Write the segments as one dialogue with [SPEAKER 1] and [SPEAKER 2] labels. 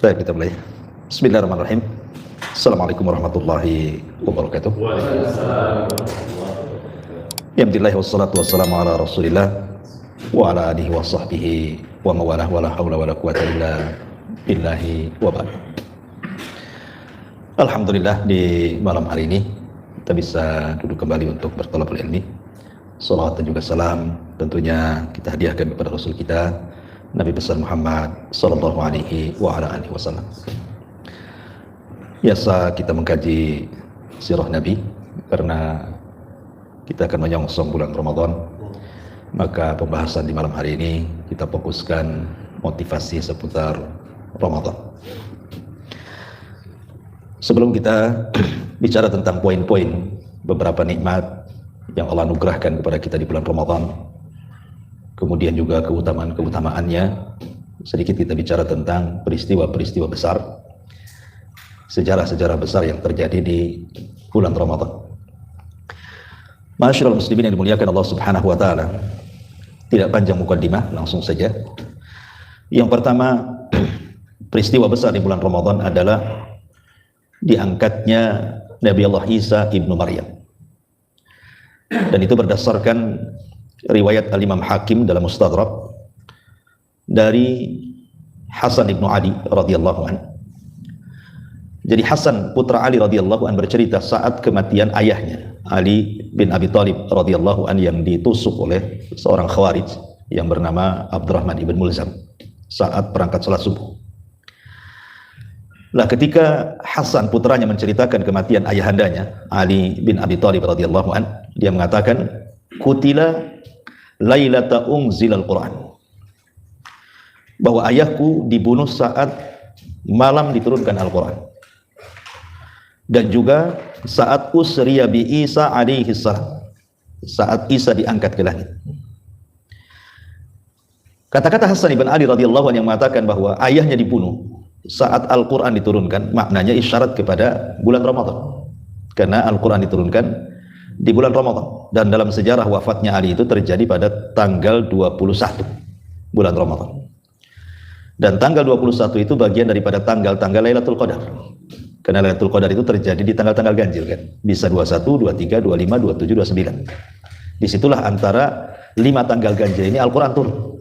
[SPEAKER 1] Baik, kita mulai. Bismillahirrahmanirrahim. Assalamualaikum warahmatullahi wabarakatuh. Alhamdulillah wassalatu wassalamu ala Rasulillah wa ala alihi wa sahbihi wa mawalah wa la haula wa la quwwata illa billahi wa ba'd. Alhamdulillah, di malam hari ini kita bisa duduk kembali untuk bertolabul ilmi. Salawat dan juga salam tentunya kita hadiahkan kepada Rasul kita Nabi besar Muhammad sallallahu alaihi wa ala alihi wasallam. Biasa kita mengkaji sirah Nabi karena kita akan menyongsong bulan Ramadan. Maka pembahasan di malam hari ini kita fokuskan motivasi seputar Ramadan. Sebelum kita bicara tentang poin-poin beberapa nikmat yang Allah anugerahkan kepada kita di bulan Ramadan, kemudian juga keutamaan-keutamaannya, sedikit kita bicara tentang peristiwa-peristiwa besar, sejarah-sejarah besar yang terjadi di bulan Ramadan. Ma'asyiral muslimin yang dimuliakan Allah Subhanahu wa taala, tidak panjang mukaddimah, langsung saja. Yang pertama, peristiwa besar di bulan Ramadan adalah diangkatnya Nabi Allah Isa ibnu Maryam. Dan itu berdasarkan riwayat Al-Imam Hakim dalam Mustadrak dari Hasan ibnu Ali radhiyallahu anhu. Jadi Hasan putra Ali radhiyallahu anhu bercerita saat kematian ayahnya Ali bin Abi Thalib radhiyallahu anhu yang ditusuk oleh seorang khawarij yang bernama Abdurrahman ibn Mulzam saat perangkat salat subuh. Lah ketika Hasan putranya menceritakan kematian ayahandanya Ali bin Abi Thalib radhiyallahu anhu, dia mengatakan, "Kutila lailata unzilal Quran." Bahwa ayahku dibunuh saat malam diturunkan Al-Quran. Dan juga saat usriya bi Isa alaihi salam, saat Isa diangkat ke langit. Kata-kata Hasan ibn Ali radhiyallahu anhu yang mengatakan bahwa ayahnya dibunuh saat Al-Quran diturunkan, maknanya isyarat kepada bulan Ramadan. Karena Al-Quran diturunkan di bulan Ramadan, dan dalam sejarah wafatnya Ali itu terjadi pada tanggal 21 bulan Ramadan. Dan tanggal 21 itu bagian daripada tanggal-tanggal Lailatul Qadar. Karena Lailatul Qadar itu terjadi di tanggal-tanggal ganjil kan. Bisa 21, 23, 25, 27, 29. Disitulah antara 5 tanggal ganjil ini Al-Quran turun.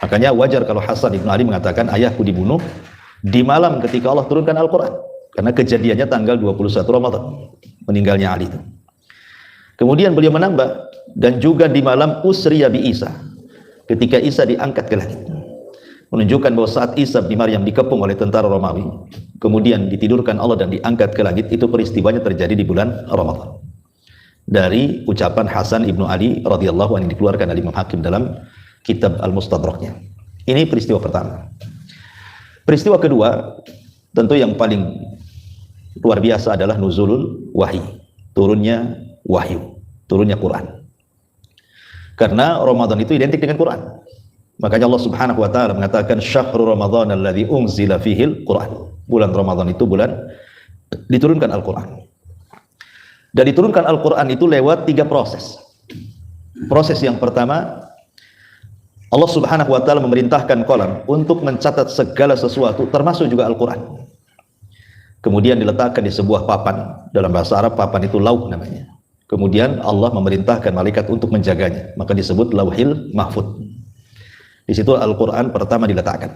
[SPEAKER 1] Makanya wajar kalau Hasan ibn Ali mengatakan ayahku dibunuh di malam ketika Allah turunkan Al-Quran. Karena kejadiannya tanggal 21 Ramadan, meninggalnya Ali itu. Kemudian beliau menambah, dan juga di malam usriya bi Isa, ketika Isa diangkat ke langit. Menunjukkan bahwa saat Isa bin Maryam dikepung oleh tentara Romawi, kemudian ditidurkan Allah dan diangkat ke langit, itu peristiwanya terjadi di bulan Ramadan. Dari ucapan Hasan ibnu Ali radhiyallahu anhu yang dikeluarkan oleh Imam Hakim dalam kitab Al-Mustadraknya. Ini peristiwa pertama. Peristiwa kedua, tentu yang paling luar biasa adalah nuzulul wahyi, turunnya wahyu, turunnya Quran. Karena Ramadan itu identik dengan Quran. Makanya Allah Subhanahu wa taala mengatakan syahrul ramadhan alladzi unzila fihil Quran. Bulan Ramadan itu bulan diturunkan Al-Quran. Dan diturunkan Al-Quran itu lewat 3 proses. Proses yang pertama, Allah Subhanahu wa taala memerintahkan qalam untuk mencatat segala sesuatu termasuk juga Al-Quran. Kemudian diletakkan di sebuah papan, dalam bahasa Arab papan itu lauh namanya. Kemudian Allah memerintahkan malaikat untuk menjaganya, maka disebut Lauhil Mahfud. Di situ Al-Quran pertama diletakkan.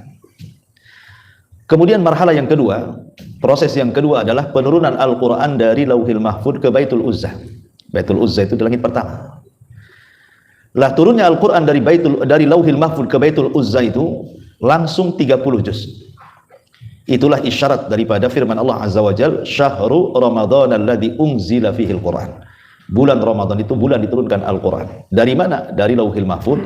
[SPEAKER 1] Kemudian marhala yang kedua, proses yang kedua adalah penurunan Al-Quran dari Lauhil Mahfud ke Baitul Uzzah. Baitul Uzzah itu di langit pertama. Lah turunnya Al-Quran dari Lauhil Mahfud ke Baitul Uzzah itu langsung 30 juz. Itulah isyarat daripada firman Allah Azza wa Jalla, syahru ramadhan alladzi unzila fihil Quran. Bulan Ramadan itu bulan diturunkan Al-Quran. Dari mana? Dari Lauhil Mahfud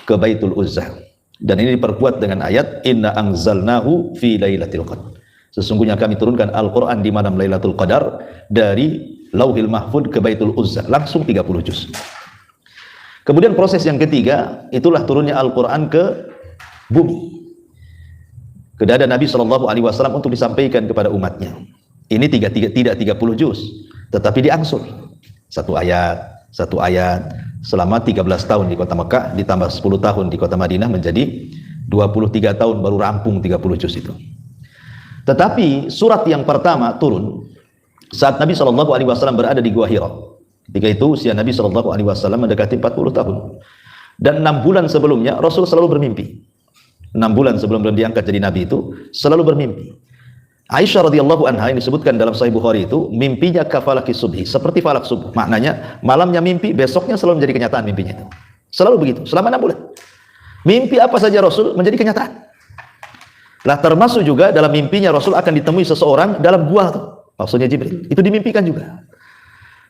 [SPEAKER 1] ke Baitul Uzzah. Dan ini diperkuat dengan ayat inna anzalnahu fi lailatul qadar. Sesungguhnya kami turunkan Al-Quran di malam Lailatul Qadar dari Lauhil Mahfud ke Baitul Uzzah, langsung 30 juz. Kemudian proses yang ketiga, itulah turunnya Al-Quran ke bumi, ke dada Nabi SAW untuk disampaikan kepada umatnya. Ini tidak 30 juz, tetapi diangsur. Satu ayat selama 13 tahun di kota Mekah, ditambah 10 tahun di kota Madinah, menjadi 23 tahun baru rampung 30 juz itu. Tetapi surat yang pertama turun saat Nabi SAW berada di Gua Hira. Ketika itu usia Nabi SAW mendekati 40 tahun. Dan 6 bulan sebelumnya Rasul selalu bermimpi. 6 bulan sebelum diangkat jadi Nabi itu selalu bermimpi. Aisyah radhiyallahu anha yang disebutkan dalam Sahih Bukhari itu mimpinya kafalaki subhi, seperti falak subuh. Maknanya malamnya mimpi, besoknya selalu menjadi kenyataan mimpinya itu. Selalu begitu selama 6 bulan. Mimpi apa saja Rasul menjadi kenyataan. Lah termasuk juga dalam mimpinya Rasul akan ditemui seseorang dalam gua itu. Maksudnya Jibril. Itu dimimpikan juga.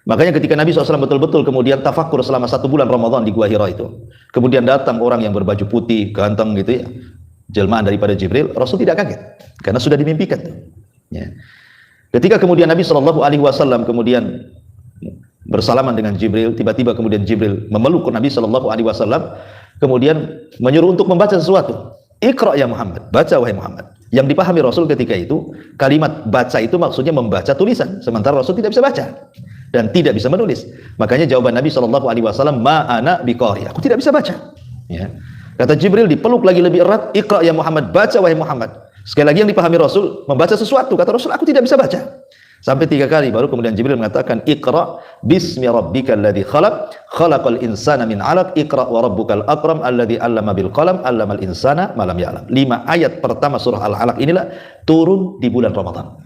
[SPEAKER 1] Makanya ketika Nabi SAW betul-betul kemudian tafakur selama 1 bulan Ramadan di Gua Hira itu, kemudian datang orang yang berbaju putih, ganteng gitu ya, jelmaan daripada Jibril, Rasul tidak kaget karena sudah dimimpikan tuh. Ya. Ketika kemudian Nabi SAW kemudian bersalaman dengan Jibril, tiba-tiba kemudian Jibril memeluk Nabi SAW, kemudian menyuruh untuk membaca sesuatu. Iqra ya Muhammad, baca wahai Muhammad. Yang dipahami Rasul ketika itu, kalimat baca itu maksudnya membaca tulisan, sementara Rasul tidak bisa baca dan tidak bisa menulis. Makanya jawaban Nabi SAW, ma ana biqari, aku tidak bisa baca. Ya. Kata Jibril dipeluk lagi lebih erat, Iqra ya Muhammad, baca wahai Muhammad. Sekali lagi yang dipahami Rasul, membaca sesuatu. Kata Rasul, aku tidak bisa baca. Sampai 3 kali baru kemudian Jibril mengatakan, Iqra bismi rabbikal ladzi khalaq, khalaqal insana min 'alaq, Iqra wa rabbukal akram alladzi 'allama bil qalam, 'allamal insana ma lam ya'lam. 5 ayat pertama surah Al-Alaq inilah turun di bulan Ramadan.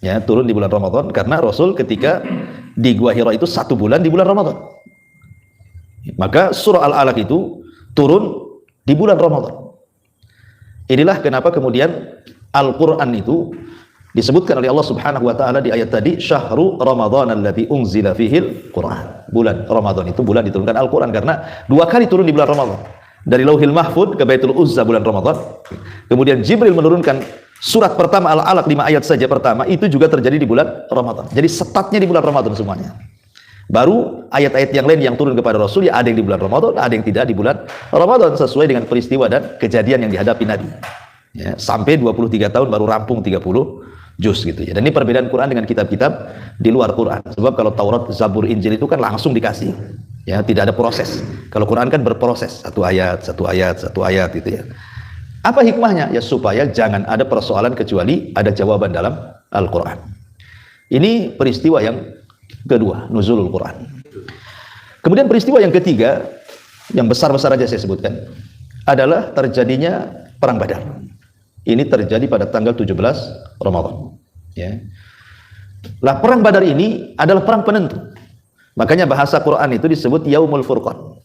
[SPEAKER 1] Ya, turun di bulan Ramadan karena Rasul ketika di Gua Hira itu 1 bulan di bulan Ramadan. Maka surah Al-Alaq itu turun di bulan Ramadan. Inilah kenapa kemudian Al-Qur'an itu disebutkan oleh Allah Subhanahu wa taala di ayat tadi, syahru Ramadan alladzi unzila fihil Qur'an. Bulan Ramadan itu bulan diturunkan Al-Qur'an karena 2 kali turun di bulan Ramadan. Dari Lauhil Mahfud ke Baitul Uzza bulan Ramadan. Kemudian Jibril menurunkan surat pertama Al-Alaq 5 ayat saja pertama itu juga terjadi di bulan Ramadan. Jadi setatnya di bulan Ramadan semuanya. Baru ayat-ayat yang lain yang turun kepada Rasul ya ada yang di bulan Ramadan, ada yang tidak di bulan Ramadan sesuai dengan peristiwa dan kejadian yang dihadapi Nabi. Ya, sampai 23 tahun baru rampung 30 juz gitu ya. Dan ini perbedaan Quran dengan kitab-kitab di luar Quran. Sebab kalau Taurat, Zabur, Injil itu kan langsung dikasih. Ya, tidak ada proses. Kalau Quran kan berproses, satu ayat gitu ya. Apa hikmahnya? Ya supaya jangan ada persoalan kecuali ada jawaban dalam Al-Quran. Ini peristiwa yang kedua, nuzulul Quran. Kemudian peristiwa yang ketiga, yang besar-besar aja saya sebutkan, adalah terjadinya Perang Badar. Ini terjadi pada tanggal 17 Ramadan. Ya. Lah Perang Badar ini adalah perang penentu. Makanya bahasa Quran itu disebut Yaumul Furqan.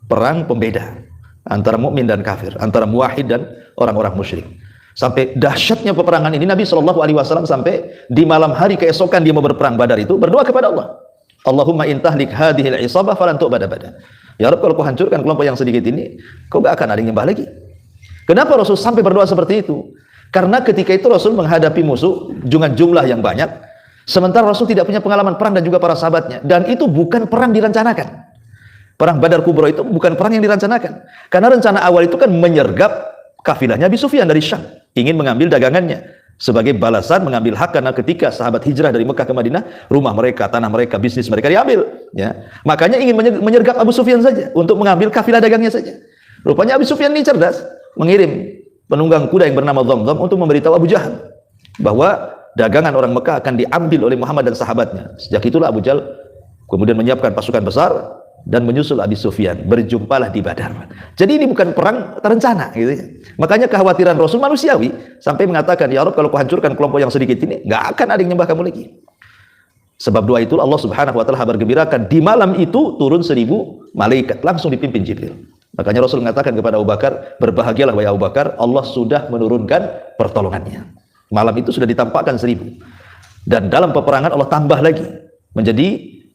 [SPEAKER 1] Perang pembeda antara mukmin dan kafir, antara muwahhid dan orang-orang musyrik. Sampai dahsyatnya peperangan ini Nabi SAW sampai di malam hari keesokan dia mau berperang Badar itu berdoa kepada Allah. Allahumma intahlik hadhil isabah falan tu'bada bada. Ya Rabb, kalau kau hancurkan kelompok yang sedikit ini, kau gak akan ada yang nyembah lagi. Kenapa Rasul sampai berdoa seperti itu? Karena ketika itu Rasul menghadapi musuh dengan jumlah yang banyak, sementara Rasul tidak punya pengalaman perang dan juga para sahabatnya. Dan itu bukan perang direncanakan. Perang Badar Kubra itu bukan perang yang direncanakan. Karena rencana awal itu kan menyergap kafilahnya Abi Sufyan dari Syam, ingin mengambil dagangannya sebagai balasan mengambil hak karena ketika sahabat hijrah dari Mekah ke Madinah, rumah mereka, tanah mereka, bisnis mereka diambil. Ya, makanya ingin menyergap Abu Sufyan saja untuk mengambil kafilah dagangnya saja. Rupanya Abu Sufyan ini cerdas, mengirim penunggang kuda yang bernama Dhamdham untuk memberitahu Abu Jahal bahwa dagangan orang Mekah akan diambil oleh Muhammad dan sahabatnya. Sejak itulah Abu Jahal kemudian menyiapkan pasukan besar dan menyusul Abi Sufyan. Berjumpalah di Badar. Jadi ini bukan perang terencana gitu ya. Makanya kekhawatiran Rasul manusiawi sampai mengatakan, ya Rabb, kalau kau hancurkan kelompok yang sedikit ini, nggak akan ada yang nyembah kamu lagi. Sebab doa itu Allah Subhanahu wa taala kabar gembirakan, di malam itu turun 1000 malaikat langsung dipimpin Jibril. Makanya Rasul mengatakan kepada Abu Bakar, berbahagialah wahai Abu Bakar, Allah sudah menurunkan pertolongannya. Malam itu sudah ditampakkan 1000. Dan dalam peperangan Allah tambah lagi menjadi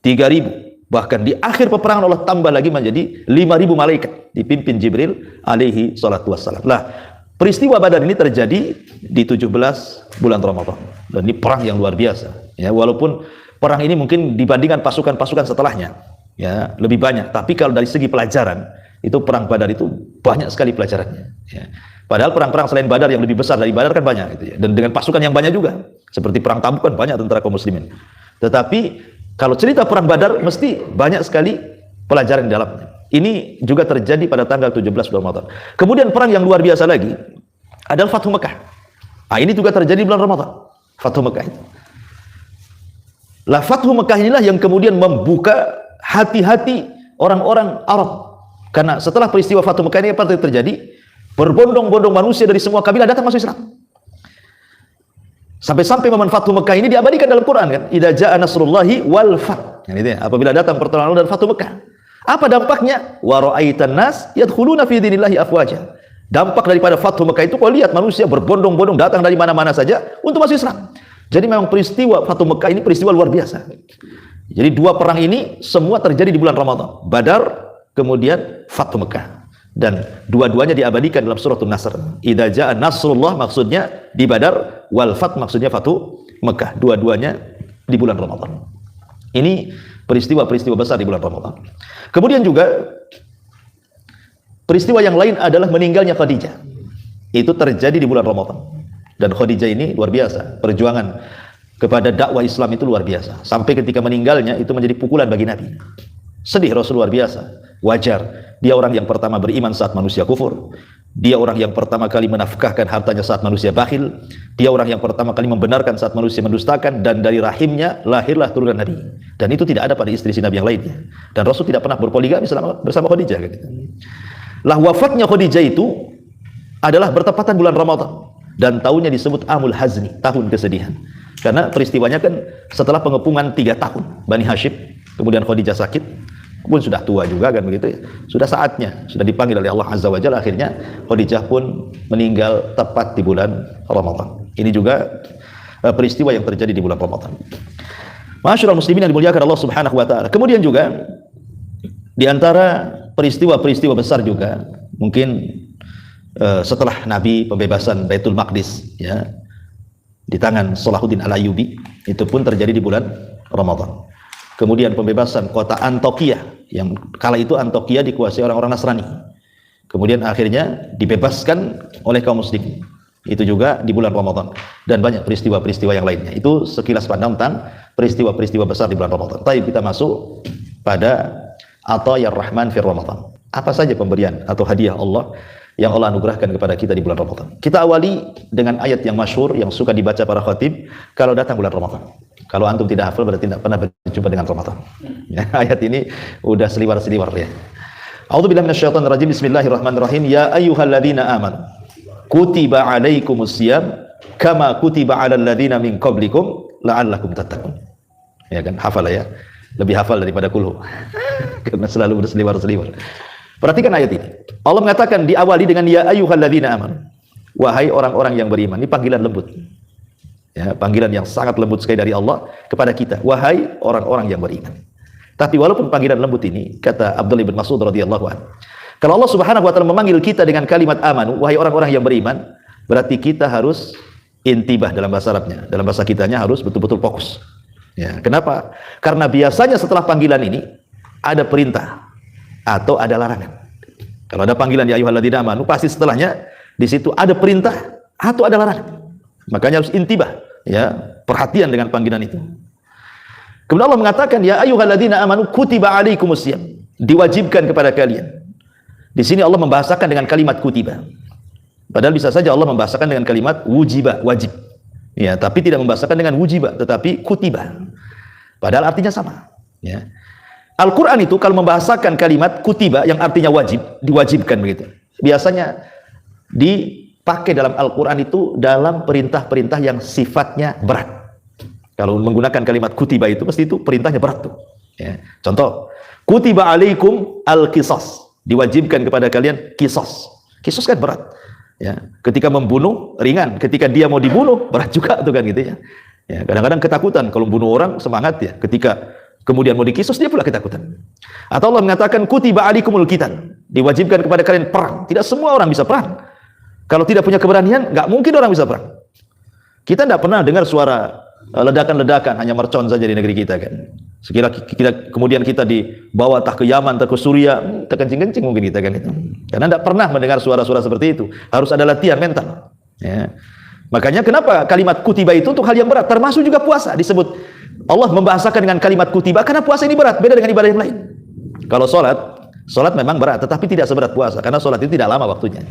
[SPEAKER 1] 3000. Bahkan di akhir peperangan Allah tambah lagi menjadi 5000 malaikat dipimpin Jibril alaihi salatu wassalam. Lah, peristiwa Badar ini terjadi di 17 bulan Ramadan. Dan ini perang yang luar biasa. Ya, walaupun perang ini mungkin dibandingkan pasukan-pasukan setelahnya, ya, lebih banyak. Tapi kalau dari segi pelajaran, itu perang Badar itu banyak sekali pelajarannya. Ya. Padahal perang-perang selain Badar yang lebih besar dari Badar kan banyak, gitu ya. Dan dengan pasukan yang banyak juga. Seperti perang Tabuk kan banyak tentara kaum muslimin. Tetapi kalau cerita perang Badar mesti banyak sekali pelajaran di dalamnya. Ini juga terjadi pada tanggal 17 Ramadan. Kemudian perang yang luar biasa lagi adalah Fathu Mekah. Ini juga terjadi bulan Ramadan, Fathu Mekah itu. Lah Fathu Mekah inilah yang kemudian membuka hati-hati orang-orang Arab. Karena setelah peristiwa Fathu Mekah ini apa yang terjadi? Berbondong-bondong manusia dari semua kabilah datang masuk Islam. Sampai-sampai momen Fathu Mekah ini diabadikan dalam Quran kan. Idza jaa nasrullahi wal fath. Ini apabila datang pertolongan Allah dan Fathu Mekah. Apa dampaknya? Wa ra'aitan nas yadkhuluna fi dinillahi afwaja. Dampak daripada Fathu Mekah itu kau lihat manusia berbondong-bondong datang dari mana-mana saja untuk masuk Islam. Jadi memang peristiwa Fathu Mekah ini peristiwa luar biasa. Jadi dua perang ini semua terjadi di bulan Ramadan. Badar, kemudian Fathu Mekah. Dan dua-duanya diabadikan dalam surah An-Nasr. Idza jaa nasrullah maksudnya di Badar, wal fath maksudnya Fathu Mekah. Dua-duanya di bulan Ramadan. Ini peristiwa-peristiwa besar di bulan Ramadan. Kemudian juga peristiwa yang lain adalah meninggalnya Khadijah. Itu terjadi di bulan Ramadan. Dan Khadijah ini luar biasa. Perjuangan kepada dakwah Islam itu luar biasa. Sampai ketika meninggalnya itu menjadi pukulan bagi Nabi. Sedih Rasul luar biasa. Wajar. Dia orang yang pertama beriman saat manusia kufur. Dia orang yang pertama kali menafkahkan hartanya saat manusia bakhil. Dia orang yang pertama kali membenarkan saat manusia mendustakan. Dan dari rahimnya lahirlah turunan Nabi. Dan itu tidak ada pada istri Nabi yang lainnya. Dan Rasul tidak pernah berpoligami bersama Khadijah. Lah wafatnya Khadijah itu adalah bertepatan bulan Ramadan. Dan tahunnya disebut Amul Hazni, tahun kesedihan. Karena peristiwanya kan setelah pengepungan 3 tahun Bani Hashim, kemudian Khadijah sakit, pun sudah tua juga kan begitu ya. Sudah saatnya, sudah dipanggil oleh Allah Azza wa Jalla, akhirnya Khadijah pun meninggal tepat di bulan Ramadan. Ini juga peristiwa yang terjadi di bulan Ramadan. Ma'asyiral muslimin yang dimuliakan Allah Subhanahu wa taala. Kemudian juga di antara peristiwa-peristiwa besar juga mungkin setelah Nabi pembebasan Baitul Maqdis ya di tangan Salahuddin Al-Ayyubi, itu pun terjadi di bulan Ramadan. Kemudian pembebasan kota Antokia, yang kala itu Antokia dikuasai orang-orang Nasrani. Kemudian akhirnya dibebaskan oleh kaum muslimin. Itu juga di bulan Ramadan. Dan banyak peristiwa-peristiwa yang lainnya. Itu sekilas pandang tentang peristiwa-peristiwa besar di bulan Ramadan. Tapi kita masuk pada Atayar Rahman fir Ramadan. Apa saja pemberian atau hadiah Allah yang Allah anugerahkan kepada kita di bulan Ramadan. Kita awali dengan ayat yang masyhur yang suka dibaca para khatib kalau datang bulan Ramadan. Kalau antum tidak hafal berarti tidak pernah berjumpa dengan Ramadan. Ya, ayat ini udah seliwar-seliwar ya. A'udzubillahi minasyaitonir rajim. Bismillahirrahmanirrahim. Ya ayyuhalladzina amanu kutiba alaikumusiyam kama kutiba alal ladzina min qablikum la'allakum tattaqun. Ya kan, hafal ya. Lebih hafal daripada kulhu. Karena selalu berseliwar-seliwar. Perhatikan ayat ini. Allah mengatakan diawali dengan ya ayyuhalladzina amanu. Wahai orang-orang yang beriman. Ini panggilan lembut. Ya, panggilan yang sangat lembut sekali dari Allah kepada kita. Wahai orang-orang yang beriman. Tapi walaupun panggilan lembut ini, kata Abdullah bin Mas'ud radhiyallahu anhu, kalau Allah Subhanahu wa taala memanggil kita dengan kalimat amanu, wahai orang-orang yang beriman, berarti kita harus intibah dalam bahasa Arabnya. Dalam bahasa kitanya harus betul-betul fokus. Ya, kenapa? Karena biasanya setelah panggilan ini ada perintah atau ada larangan. Kalau ada panggilan ya ayyuhalladzina amanu, pasti setelahnya di situ ada perintah atau ada larangan. Makanya harus intibah, ya, perhatian dengan panggilan itu. Kemudian Allah mengatakan ya ayyuhalladzina amanu kutiba alaikumusiyam, diwajibkan kepada kalian. Di sini Allah membahasakan dengan kalimat kutiba. Padahal bisa saja Allah membahasakan dengan kalimat wujiba, wajib. Ya, tapi tidak membahasakan dengan wujiba, tetapi kutiba. Padahal artinya sama, ya. Al-Quran itu kalau membahasakan kalimat kutiba yang artinya wajib, diwajibkan begitu. Biasanya dipakai dalam Al-Quran itu dalam perintah-perintah yang sifatnya berat. Kalau menggunakan kalimat kutiba itu pasti itu perintahnya berat tuh. Ya. Contoh, kutiba alaikum al-qisas, diwajibkan kepada kalian kisos. Kisos kan berat. Ya. Ketika membunuh ringan, ketika dia mau dibunuh berat juga tuh kan gitu ya. Ya, kadang-kadang ketakutan kalau membunuh orang semangat ya. Ketika kemudian mau dikisos dia pula ketakutan. Atau Allah mengatakan kutiba alaikumul qital, diwajibkan kepada kalian perang. Tidak semua orang bisa perang. Kalau tidak punya keberanian, nggak mungkin orang bisa perang. Kita tidak pernah dengar suara ledakan-ledakan, hanya mercon saja di negeri kita kan. Sekira kemudian kita dibawa ke Yaman, ke Suriah, terkencing-kencing mungkin kita kan itu. Karena tidak pernah mendengar suara-suara seperti itu. Harus ada latihan mental. Ya. Makanya kenapa kalimat kutiba itu untuk hal yang berat, termasuk juga puasa disebut. Allah membahasakan dengan kalimat kutiba karena puasa ini berat, beda dengan ibadah yang lain. Kalau sholat memang berat, tetapi tidak seberat puasa karena sholat itu tidak lama waktunya.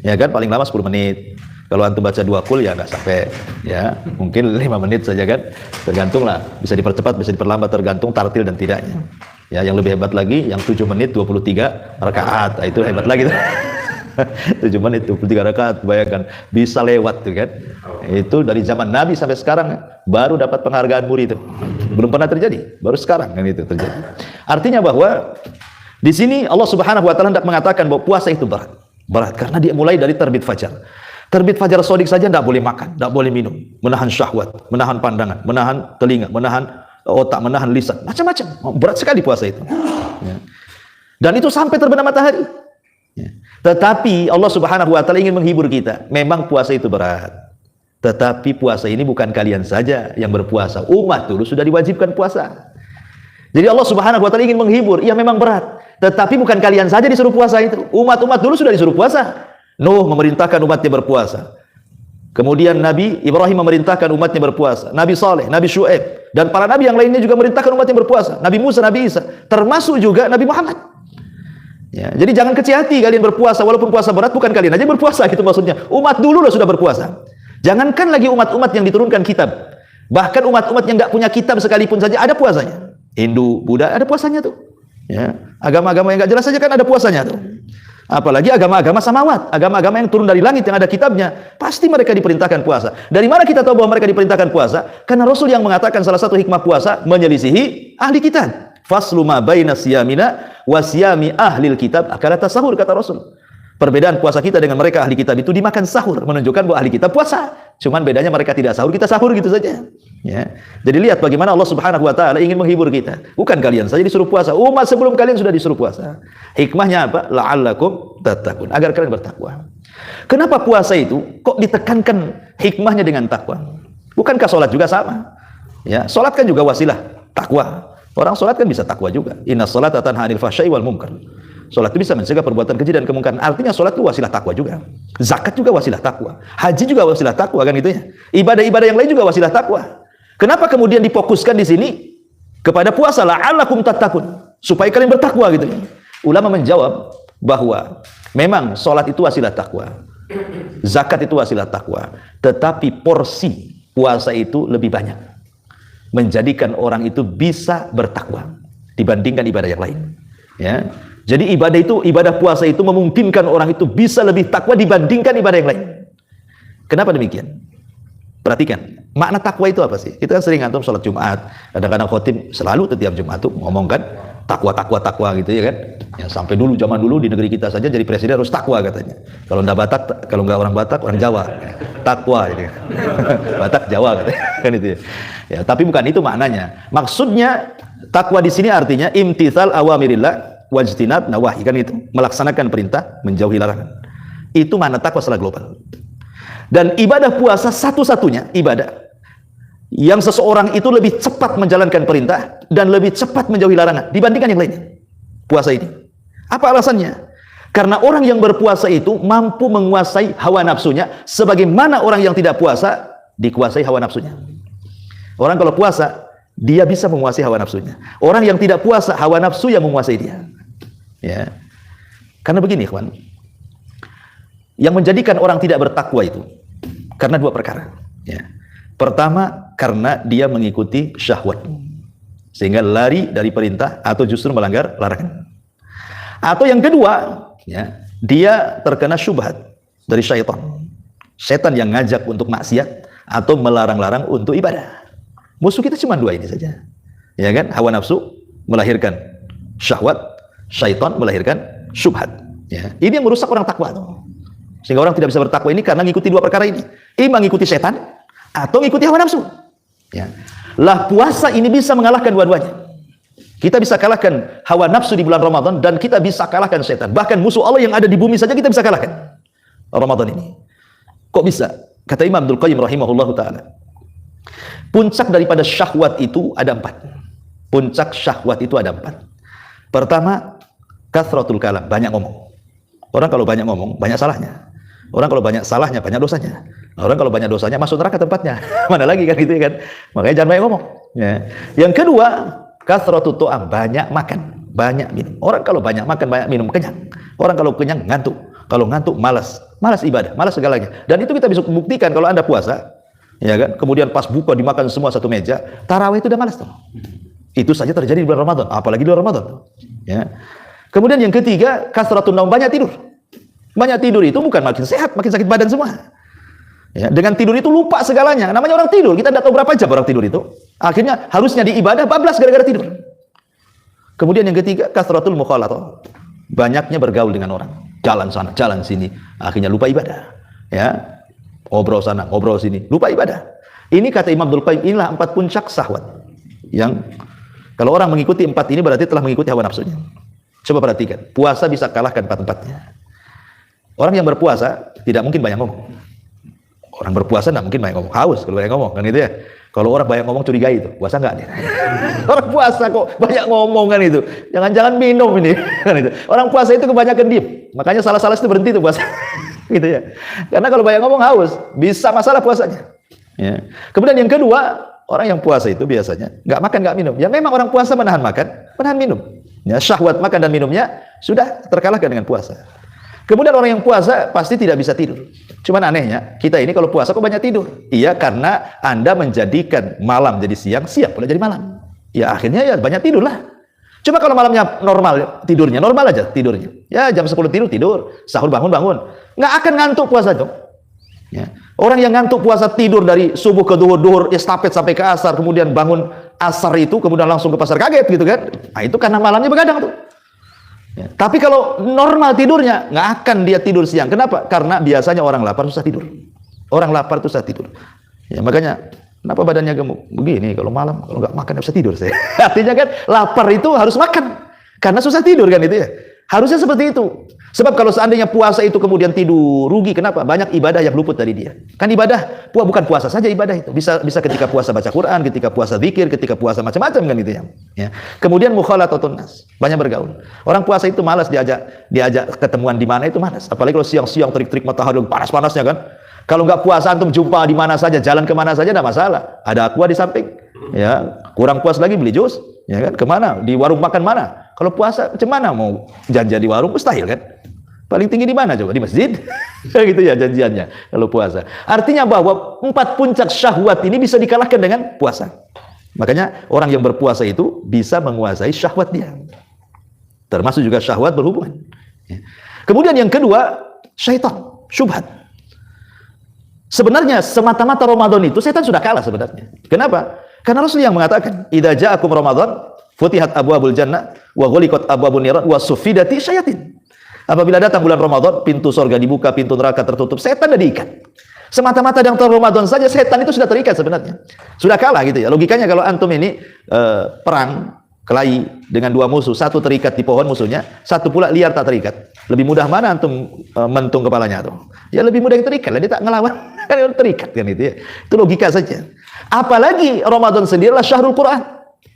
[SPEAKER 1] Ya kan, paling lama 10 menit. Kalau antum baca 2 kul ya nggak sampai, ya mungkin 5 menit saja kan, tergantung lah, bisa dipercepat, bisa diperlambat, tergantung tartil dan tidaknya. Ya, yang lebih hebat lagi, yang 7 menit 23 rakaat, nah, itu hebat lagi. 7 menit 23 rakaat, bayangkan bisa lewat tuh kan. Itu dari zaman Nabi sampai sekarang baru dapat penghargaan muri itu. Belum pernah terjadi, baru sekarang kan itu terjadi. Artinya bahwa di sini Allah Subhanahu wa taala hendak mengatakan bahwa puasa itu berat. Berat karena dia mulai dari terbit fajar. Terbit fajar shadiq saja tidak boleh makan, tidak boleh minum, menahan syahwat, menahan pandangan, menahan telinga, menahan otak, menahan lisan, macam-macam. Berat sekali puasa itu. Ya. Dan itu sampai terbenam matahari. Ya. Tetapi Allah Subhanahu wa taala ingin menghibur kita. Memang puasa itu berat. Tetapi puasa ini bukan kalian saja yang berpuasa. Umat dulu sudah diwajibkan puasa. Jadi Allah Subhanahu wa taala ingin menghibur. Iya memang berat. Tetapi bukan kalian saja disuruh puasa itu. Umat-umat dulu sudah disuruh puasa. Nuh memerintahkan umatnya berpuasa. Kemudian Nabi Ibrahim memerintahkan umatnya berpuasa. Nabi Saleh, Nabi Syuaib, dan para nabi yang lainnya juga memerintahkan umatnya berpuasa. Nabi Musa, Nabi Isa, termasuk juga Nabi Muhammad. Ya, jadi jangan kecil hati kalian berpuasa, walaupun puasa berat, bukan kalian aja berpuasa, gitu maksudnya. Umat dulu loh sudah berpuasa. Jangankan lagi umat-umat yang diturunkan kitab. Bahkan umat-umat yang nggak punya kitab sekalipun saja ada puasanya. Hindu, Buddha ada puasanya tuh. Ya, agama-agama yang nggak jelas saja kan ada puasanya tuh. Apalagi agama-agama samawat, agama-agama yang turun dari langit yang ada kitabnya, pasti mereka diperintahkan puasa. Dari mana kita tahu bahwa mereka diperintahkan puasa? Karena Rasul yang mengatakan salah satu hikmah puasa menyelisihi ahli kitab. Faslu ma baina siyamina wa siyami ahlil kitab akalat sahur, kata Rasul. Perbedaan puasa kita dengan mereka ahli kitab itu dimakan sahur, menunjukkan bahwa ahli kitab puasa. Cuman bedanya mereka tidak sahur, kita sahur, gitu saja. Ya. Jadi lihat bagaimana Allah Subhanahu wa taala ingin menghibur kita. Bukan kalian saja disuruh puasa, umat sebelum kalian sudah disuruh puasa. Hikmahnya apa? La'allakum tattaqun, agar kalian bertakwa. Kenapa puasa itu kok ditekankan hikmahnya dengan takwa? Bukankah sholat juga sama? Ya, sholat kan juga wasilah takwa. Orang sholat kan bisa takwa juga. Inna sholata tanha 'anil fahsya'i wal munkar. Sholat itu bisa mencegah perbuatan keji dan kemungkaran. Artinya sholat itu wasilah takwa juga. Zakat juga wasilah takwa. Haji juga wasilah takwa, kan gitu ya. Ibadah-ibadah yang lain juga wasilah takwa. Kenapa kemudian difokuskan di sini kepada puasa? La'allakum tattaqun, supaya kalian bertakwa, gitu. Ulama menjawab bahwa memang sholat itu wasilah takwa, zakat itu wasilah takwa, tetapi porsi puasa itu lebih banyak, menjadikan orang itu bisa bertakwa dibandingkan ibadah yang lain. Ya. Jadi ibadah puasa itu memungkinkan orang itu bisa lebih takwa dibandingkan ibadah yang lain. Kenapa demikian? Perhatikan, makna takwa itu apa sih? Kita kan sering antum sholat Jumat, kadang-kadang khotib selalu setiap Jumat tuh ngomongkan takwa gitu ya kan? Ya, sampai dulu, zaman dulu di negeri kita saja jadi presiden harus takwa katanya. Kalau nggak Batak, kalau nggak orang Batak, orang Jawa, takwa gitu. Batak Jawa katanya, kan itu ya. Ya, tapi bukan itu maknanya. Maksudnya takwa di sini artinya imtithal awamirillah wajtinab nawahi, kan itu, melaksanakan perintah, menjauhi larangan. Itu makna takwa secara global. Dan ibadah puasa satu-satunya ibadah yang seseorang itu lebih cepat menjalankan perintah dan lebih cepat menjauhi larangan dibandingkan yang lainnya. Puasa ini. Apa alasannya? Karena orang yang berpuasa itu mampu menguasai hawa nafsunya sebagaimana orang yang tidak puasa dikuasai hawa nafsunya. Orang kalau puasa, dia bisa menguasai hawa nafsunya. Orang yang tidak puasa, hawa nafsu yang menguasai dia. Ya. Karena begini, kawan. Yang menjadikan orang tidak bertakwa itu karena dua perkara. Ya. Pertama, karena dia mengikuti syahwat, sehingga lari dari perintah atau justru melanggar larangan. Atau yang kedua, ya, dia terkena syubhat dari syaitan. Setan yang ngajak untuk maksiat atau melarang-larang untuk ibadah. Musuh kita cuma dua ini saja. Ya kan? Hawa nafsu melahirkan syahwat, syaitan melahirkan syubhat. Ya. Ini yang merusak orang takwa tuh. Sehingga orang tidak bisa bertakwa ini karena mengikuti dua perkara ini. Ima mengikuti setan atau mengikuti hawa nafsu. Ya. Lah puasa ini bisa mengalahkan dua-duanya. Kita bisa kalahkan hawa nafsu di bulan Ramadan dan kita bisa kalahkan setan. Bahkan musuh Allah yang ada di bumi saja kita bisa kalahkan Ramadan ini. Kok bisa? Kata Imam Abdul Qayyim rahimahullahu ta'ala, puncak daripada syahwat itu ada 4. Puncak syahwat itu ada 4. Pertama, kathratul kalam, banyak ngomong. Orang kalau banyak ngomong, banyak salahnya. Orang kalau banyak salahnya, banyak dosanya. Orang kalau banyak dosanya, masuk neraka tempatnya. Mana lagi kan gitu ya kan? Makanya jangan banyak ngomong. Ya. Yang kedua, kathratut tu'am, banyak makan, banyak minum. Orang kalau banyak makan, banyak minum, kenyang. Orang kalau kenyang, ngantuk. Kalau ngantuk malas ibadah, malas segalanya. Dan itu kita bisa buktikan kalau Anda puasa, ya kan? Kemudian pas buka dimakan semua satu meja, tarawih itu udah malas tuh. Itu saja terjadi di bulan Ramadan, apalagi di luar Ramadan. Ya. Kemudian yang ketiga, kasratun naum, banyak tidur. Banyak tidur itu bukan makin sehat, makin sakit badan semua. Ya, dengan tidur itu lupa segalanya. Namanya orang tidur, kita tidak tahu berapa jam orang tidur itu. Akhirnya harusnya di ibadah bablas gara-gara tidur. Kemudian yang ketiga, kasratul mukhalatah. Banyaknya bergaul dengan orang. Jalan sana, jalan sini. Akhirnya lupa ibadah. Ya. Ngobrol sana, ngobrol sini, lupa ibadah. Ini kata Imam Abdul Qayyim, inilah 4 puncak syahwat. Yang kalau orang mengikuti 4 ini berarti telah mengikuti hawa nafsunya. Coba perhatikan, puasa bisa kalahkan 4-4-nya. Orang yang berpuasa tidak mungkin banyak ngomong. Orang berpuasa tidak mungkin banyak ngomong. Haus kalau banyak ngomong, kan itu ya. Kalau orang banyak ngomong curigai itu, puasa enggak nih? Orang puasa kok banyak ngomong kan itu. Jangan-jangan minum ini. Kan itu. Orang puasa itu kebanyakan diem. Makanya salah-salah itu berhenti tuh puasa. Gitu ya. Karena kalau banyak ngomong haus, bisa masalah puasanya. Ya. Kemudian yang kedua, orang yang puasa itu biasanya nggak makan, nggak minum. Ya memang orang puasa menahan makan, menahan minum. Ya, syahwat makan dan minumnya sudah terkalahkan dengan puasa. Kemudian orang yang puasa pasti tidak bisa tidur. Cuman anehnya, kita ini kalau puasa kok banyak tidur? Iya, karena Anda menjadikan malam jadi siang, siang pula jadi malam. Ya akhirnya ya banyak tidur lah. Coba kalau malamnya normal tidurnya, normal aja tidurnya. Ya jam 10 tidur, sahur bangun. Nggak akan ngantuk puasa dong. Ya. Orang yang ngantuk puasa tidur dari subuh ke duhur estafet sampai ke asar, kemudian bangun asar itu, kemudian langsung ke pasar kaget gitu kan. Nah itu karena malamnya begadang tuh. Ya. Tapi kalau normal tidurnya, nggak akan dia tidur siang. Kenapa? Karena biasanya orang lapar susah tidur. Orang lapar susah tidur. Ya, makanya, kenapa badannya gemuk? Begini, kalau malam, kalau nggak makan nggak bisa tidur saya. Artinya kan, lapar itu harus makan. Karena susah tidur kan itu ya. Harusnya seperti itu. Sebab kalau seandainya puasa itu kemudian tidur, rugi. Kenapa? Banyak ibadah yang luput dari dia. Kan ibadah, bukan puasa saja ibadah itu. Bisa ketika puasa baca Quran, ketika puasa zikir, ketika puasa macam-macam kan itu ya. Kemudian mukhalathatun nas, banyak bergaul. Orang puasa itu malas diajak ketemuan di mana itu malas. Apalagi kalau siang-siang terik-terik matahari panas-panasnya kan. Kalau nggak puasa antum jumpa di mana saja, jalan kemana saja tidak masalah. Ada aqua di samping. Ya, kurang puas lagi beli jus, ya kan? Kemana? Di warung makan mana? Kalau puasa, macam mana mau janjian di warung? Mustahil kan? Paling tinggi di mana coba? Di masjid? Gitu ya janjiannya kalau puasa. Artinya bahwa 4 puncak syahwat ini bisa dikalahkan dengan puasa. Makanya orang yang berpuasa itu bisa menguasai syahwat dia. Termasuk juga syahwat berhubungan. Kemudian yang kedua, syaitan, syubhat. Sebenarnya semata-mata Ramadan itu setan sudah kalah sebenarnya. Kenapa? Karena Rasul yang mengatakan, "Idza ja'akum Ramadan, futihat abwabul jannah wa ghuliqat abwabun niran wa suffidati syayatin." Apabila datang bulan Ramadan, pintu surga dibuka, pintu neraka tertutup, setan sudah diikat. Semata-mata yang Ramadan saja setan itu sudah terikat sebenarnya. Sudah kalah gitu ya. Logikanya kalau antum ini perang kelahi dengan 2 musuh, satu terikat di pohon musuhnya, satu pula liar tak terikat. Lebih mudah mana antum mentung kepalanya tuh? Ya lebih mudah yang terikat lah, dia tak ngelawan. Kan terikat kan itu ya. Itu logika saja. Apalagi Ramadan sendirilah syahrul Quran,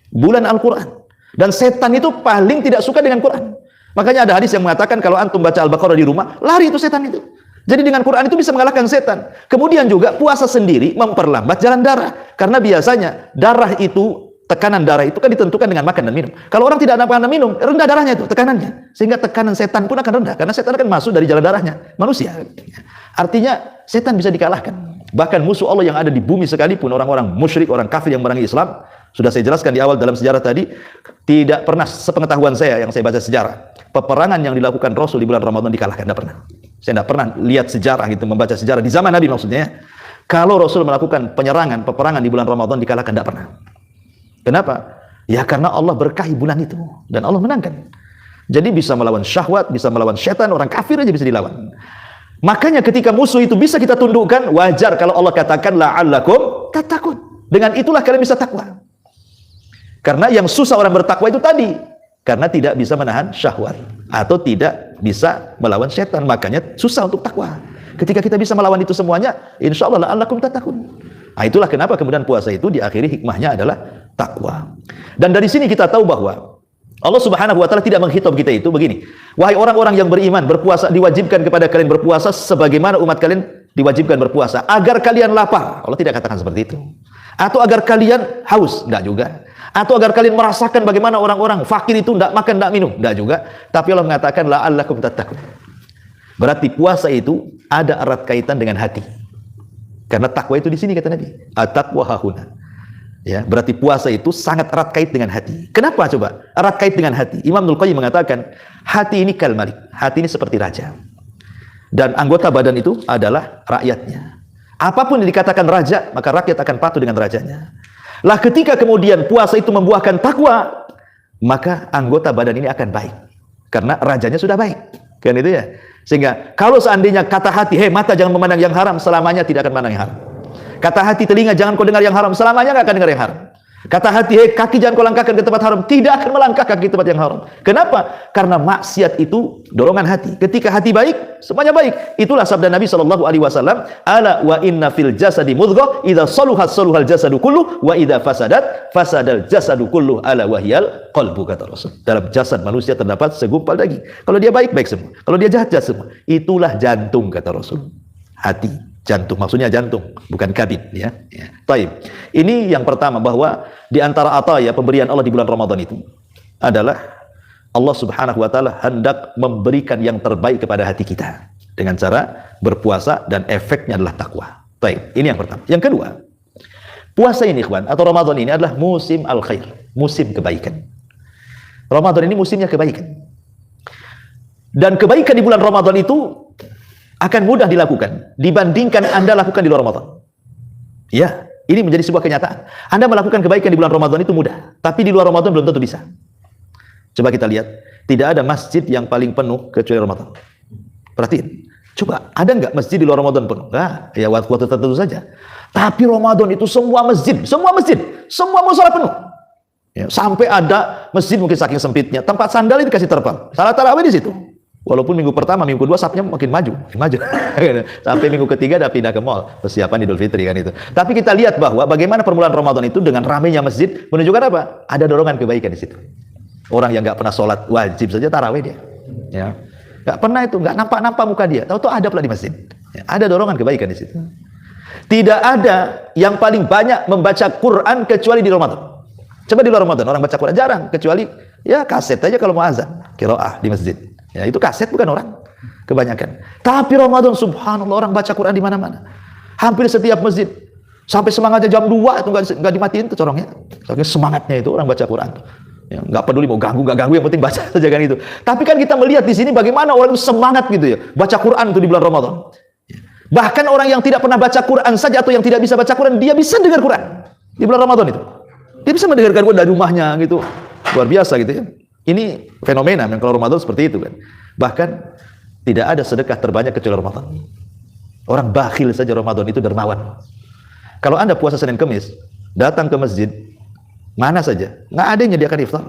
[SPEAKER 1] bulan Al-Quran. Dan setan itu paling tidak suka dengan Quran. Makanya ada hadis yang mengatakan kalau antum baca Al-Baqarah di rumah, lari itu setan itu. Jadi dengan Quran itu bisa mengalahkan setan. Kemudian juga puasa sendiri memperlambat jalan darah. Karena biasanya darah itu, tekanan darah itu kan ditentukan dengan makan dan minum. Kalau orang tidak makan dan minum, rendah darahnya itu, tekanannya. Sehingga tekanan setan pun akan rendah. Karena setan akan masuk dari jalan darahnya manusia. Artinya setan bisa dikalahkan. Bahkan musuh Allah yang ada di bumi sekalipun, orang-orang musyrik, orang kafir yang memerangi Islam, sudah saya jelaskan di awal dalam sejarah tadi, tidak pernah sepengetahuan saya yang saya baca sejarah, peperangan yang dilakukan Rasul di bulan Ramadan dikalahkan, tidak pernah. Saya tidak pernah lihat sejarah gitu, membaca sejarah di zaman Nabi maksudnya. Kalau Rasul melakukan peperangan di bulan Ramadan dikalahkan, tidak pernah. Kenapa? Ya karena Allah berkahi bulan itu dan Allah menangkan. Jadi bisa melawan syahwat, bisa melawan setan, orang kafir aja bisa dilawan. Makanya ketika musuh itu bisa kita tundukkan, wajar kalau Allah katakan la'allakum tattaqun. Dengan itulah kalian bisa takwa. Karena yang susah orang bertakwa itu tadi, karena tidak bisa menahan syahwat atau tidak bisa melawan setan, makanya susah untuk takwa. Ketika kita bisa melawan itu semuanya, insya Allah la'allakum tattaqun. Nah, itulah kenapa kemudian puasa itu diakhiri hikmahnya adalah takwa. Dan dari sini kita tahu bahwa Allah Subhanahu wa taala tidak menghitung kita itu begini. Wahai orang-orang yang beriman, berpuasa diwajibkan kepada kalian berpuasa sebagaimana umat kalian diwajibkan berpuasa agar kalian lapar. Allah tidak katakan seperti itu. Atau agar kalian haus, enggak juga. Atau agar kalian merasakan bagaimana orang-orang fakir itu enggak makan, enggak minum, enggak juga. Tapi Allah mengatakan la'allakum tattaqun. Berarti puasa itu ada erat kaitan dengan hati. Karena takwa itu di sini kata Nabi. At-taqwa hahuna. Ya, berarti puasa itu sangat erat kait dengan hati. Kenapa coba? Erat kait dengan hati. Imam Ibnul Qayyim mengatakan, hati ini kal malik. Hati ini seperti raja. Dan anggota badan itu adalah rakyatnya. Apapun yang dikatakan raja, maka rakyat akan patuh dengan rajanya. Lah ketika kemudian puasa itu membuahkan takwa, maka anggota badan ini akan baik. Karena rajanya sudah baik. Kan itu ya. Sehingga kalau seandainya kata hati, hei mata jangan memandang yang haram, selamanya tidak akan memandang yang haram. Kata hati telinga jangan kau dengar yang haram, selamanya nggak akan dengar yang haram. Kata hati, hei kaki jangan kau langkahkan ke tempat haram, tidak akan melangkah kaki ke tempat yang haram. Kenapa? Karena maksiat itu dorongan hati. Ketika hati baik, semuanya baik. Itulah sabda Nabi SAW, ala wa inna fil jasadi mudghah, idza saluhat saluhal jasadu kullu, wa idza fasadat fasadal jasadu kullu, ala wahyal qalbu, kata Rasul. Dalam jasad manusia terdapat segumpal daging. Kalau dia baik, baik semua. Kalau dia jahat, jahat semua. Itulah jantung, kata Rasul. Hati. Jantung, maksudnya jantung, bukan kabid, ya. Taib. Ini yang pertama, bahwa di antara ataya pemberian Allah di bulan Ramadan itu adalah Allah Subhanahu wa taala hendak memberikan yang terbaik kepada hati kita dengan cara berpuasa, dan efeknya adalah takwa. Taib. Ini yang pertama. Yang kedua, puasa ini ikhwan, atau Ramadan ini adalah musim al-khair, musim kebaikan. Ramadan ini musimnya kebaikan. Dan kebaikan di bulan Ramadan itu akan mudah dilakukan dibandingkan Anda lakukan di luar Ramadan. Ya, ini menjadi sebuah kenyataan. Anda melakukan kebaikan di bulan Ramadan itu mudah, tapi di luar Ramadan belum tentu bisa. Coba kita lihat, tidak ada masjid yang paling penuh kecuali Ramadan. Perhatiin, coba ada nggak masjid di luar Ramadan penuh? Nah, ya waktu tertentu saja. Tapi Ramadan itu semua masjid, semua musola penuh. Ya, sampai ada masjid mungkin saking sempitnya, tempat sandal itu dikasih terpal. Salat tarawih di situ. Walaupun minggu pertama, minggu kedua sapnya makin maju. Sampai minggu ketiga udah pindah ke mall, persiapan Idul Fitri kan itu. Tapi kita lihat bahwa bagaimana permulaan Ramadan itu dengan ramainya masjid menunjukkan apa? Ada dorongan kebaikan di situ. Orang yang nggak pernah sholat wajib saja tarawih dia, ya, nggak pernah itu, nggak nampak muka dia, tahu-tahu ada pula di masjid. Ya, ada dorongan kebaikan di situ. Tidak ada yang paling banyak membaca Quran kecuali di Ramadan. Coba di luar Ramadan orang baca Quran jarang, kecuali ya kaset aja kalau mau azan, qiraah di masjid. Ya, itu kaset bukan orang, kebanyakan. Tapi Ramadan subhanallah orang baca Quran di mana-mana. Hampir setiap masjid. Sampai semangatnya jam 2 itu enggak dimatiin tuh corongnya. Saking semangatnya itu orang baca Quran. Ya, enggak peduli mau ganggu enggak ganggu, yang penting baca saja kan itu. Tapi kan kita melihat di sini bagaimana orang itu semangat gitu ya, baca Quran itu di bulan Ramadan. Bahkan orang yang tidak pernah baca Quran saja atau yang tidak bisa baca Quran, dia bisa dengar Quran di bulan Ramadan itu. Dia bisa mendengarkan Quran dari rumahnya gitu. Luar biasa gitu ya. Ini fenomena yang kalau Ramadan seperti itu kan. Bahkan tidak ada sedekah terbanyak kecuali Ramadan. Orang bakhil saja Ramadan itu dermawan. Kalau Anda puasa Senin Kemis, datang ke masjid mana saja, nggak ada yang menyediakan iftar.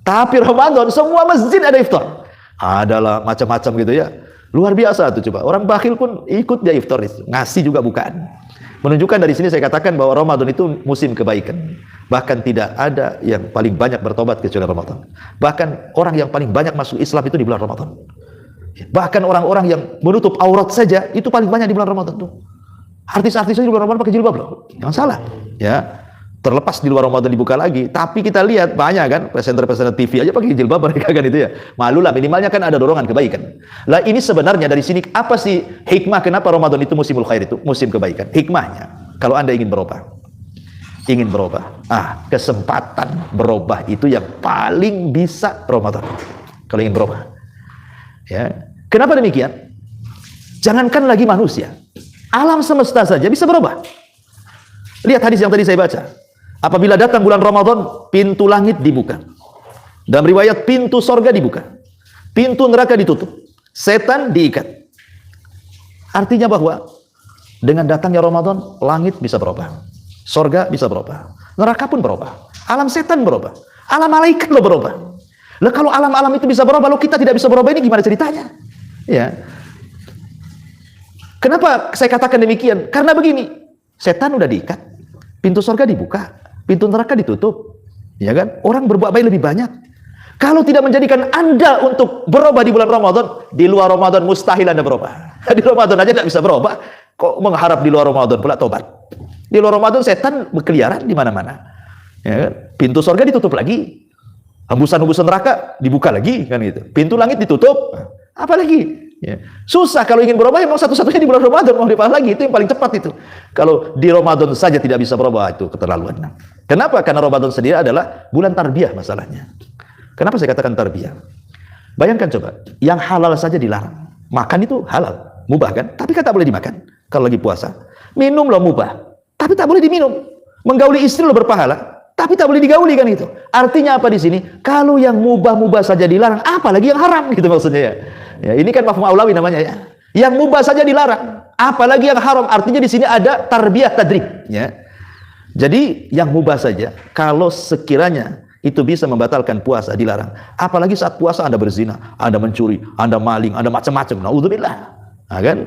[SPEAKER 1] Tapi Ramadan semua masjid ada iftar. Adalah macam-macam gitu ya. Luar biasa tuh coba. Orang bakhil pun ikut dia iftar itu. Ngasih juga bukan. Menunjukkan dari sini saya katakan bahwa Ramadan itu musim kebaikan. Bahkan tidak ada yang paling banyak bertobat kecuali Ramadan. Bahkan orang yang paling banyak masuk Islam itu di bulan Ramadan. Bahkan orang-orang yang menutup aurat saja itu paling banyak di bulan Ramadan tuh. Artis-artis di bulan Ramadan pakai jilbab loh. Jangan salah. Ya. Terlepas di luar Ramadan dibuka lagi. Tapi kita lihat banyak kan presenter-presenter TV aja pakai jilbab mereka kan itu ya. Malulah, minimalnya kan ada dorongan kebaikan. Lah ini sebenarnya dari sini apa sih hikmah kenapa Ramadan itu musimul khair itu, musim kebaikan? Hikmahnya kalau Anda ingin berubah. Kesempatan berubah itu yang paling bisa Ramadan. Kalau ingin berubah. Ya. Kenapa demikian? Jangankan lagi manusia. Alam semesta saja bisa berubah. Lihat hadis yang tadi saya baca. Apabila datang bulan Ramadan, pintu langit dibuka. Dalam riwayat pintu sorga dibuka. Pintu neraka ditutup. Setan diikat. Artinya bahwa dengan datangnya Ramadan, langit bisa berubah. Sorga bisa berubah. Neraka pun berubah. Alam setan berubah. Alam malaikat lo berubah. Lah kalau alam-alam itu bisa berubah, lalu kita tidak bisa berubah, ini gimana ceritanya? Ya. Kenapa saya katakan demikian? Karena begini, setan udah diikat, pintu surga dibuka, pintu neraka ditutup, ya kan? Orang berbuat baik lebih banyak. Kalau tidak menjadikan Anda untuk berubah di bulan Ramadan, di luar Ramadan mustahil Anda berubah. Di Ramadan aja tidak bisa berubah, kok mengharap di luar Ramadan pula tobat? Di luar Ramadan setan berkeliaran di mana-mana. Ya kan? Pintu surga ditutup lagi, hembusan-hembusan neraka dibuka lagi, kan gitu. Pintu langit ditutup, apa lagi? Ya. Susah kalau ingin berubah, memang satu-satunya di bulan Ramadan, mau dipahala lagi, itu yang paling cepat itu. Kalau di Ramadan saja tidak bisa berubah, itu keterlaluan. Kenapa? Karena Ramadan sendiri adalah bulan tarbiyah masalahnya. Kenapa saya katakan tarbiyah? Bayangkan coba, yang halal saja dilarang. Makan itu halal, mubah kan? Tapi kan tak boleh dimakan kalau lagi puasa. Minum loh mubah, tapi tak boleh diminum. Menggauli istri loh berpahala, tapi tak boleh digauli kan itu. Artinya apa di sini? Kalau yang mubah-mubah saja dilarang, apalagi yang haram gitu maksudnya ya. Ya, ini kan mafhum aulawi namanya ya. Yang mubah saja dilarang, apalagi yang haram. Artinya di sini ada tarbiyah tadrib ya. Jadi yang mubah saja kalau sekiranya itu bisa membatalkan puasa dilarang. Apalagi saat puasa Anda berzina, Anda mencuri, Anda maling, Anda macam-macam. Naudzubillah. Nah, kan?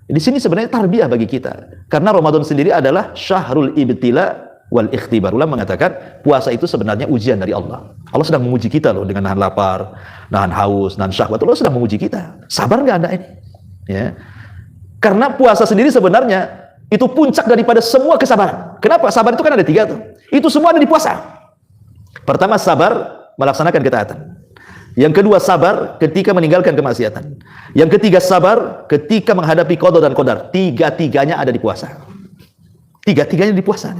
[SPEAKER 1] Di sini sebenarnya tarbiyah bagi kita. Karena Ramadan sendiri adalah syahrul ibtila wal ikhtibar. Ulama mengatakan puasa itu sebenarnya ujian dari Allah. Allah sedang menguji kita loh dengan nahan lapar, nahan haus, nahan syahwat. Allah sedang menguji kita. Sabar nggak Anda ini? Ya. Karena puasa sendiri sebenarnya itu puncak daripada semua kesabaran. Kenapa? Sabar itu kan ada 3 tuh. Itu semua ada di puasa. Pertama, sabar melaksanakan ketaatan. Yang kedua, sabar ketika meninggalkan kemaksiatan. Yang ketiga, sabar ketika menghadapi qada dan qadar. 3-tiganya ada di puasa. 3-tiganya di puasa.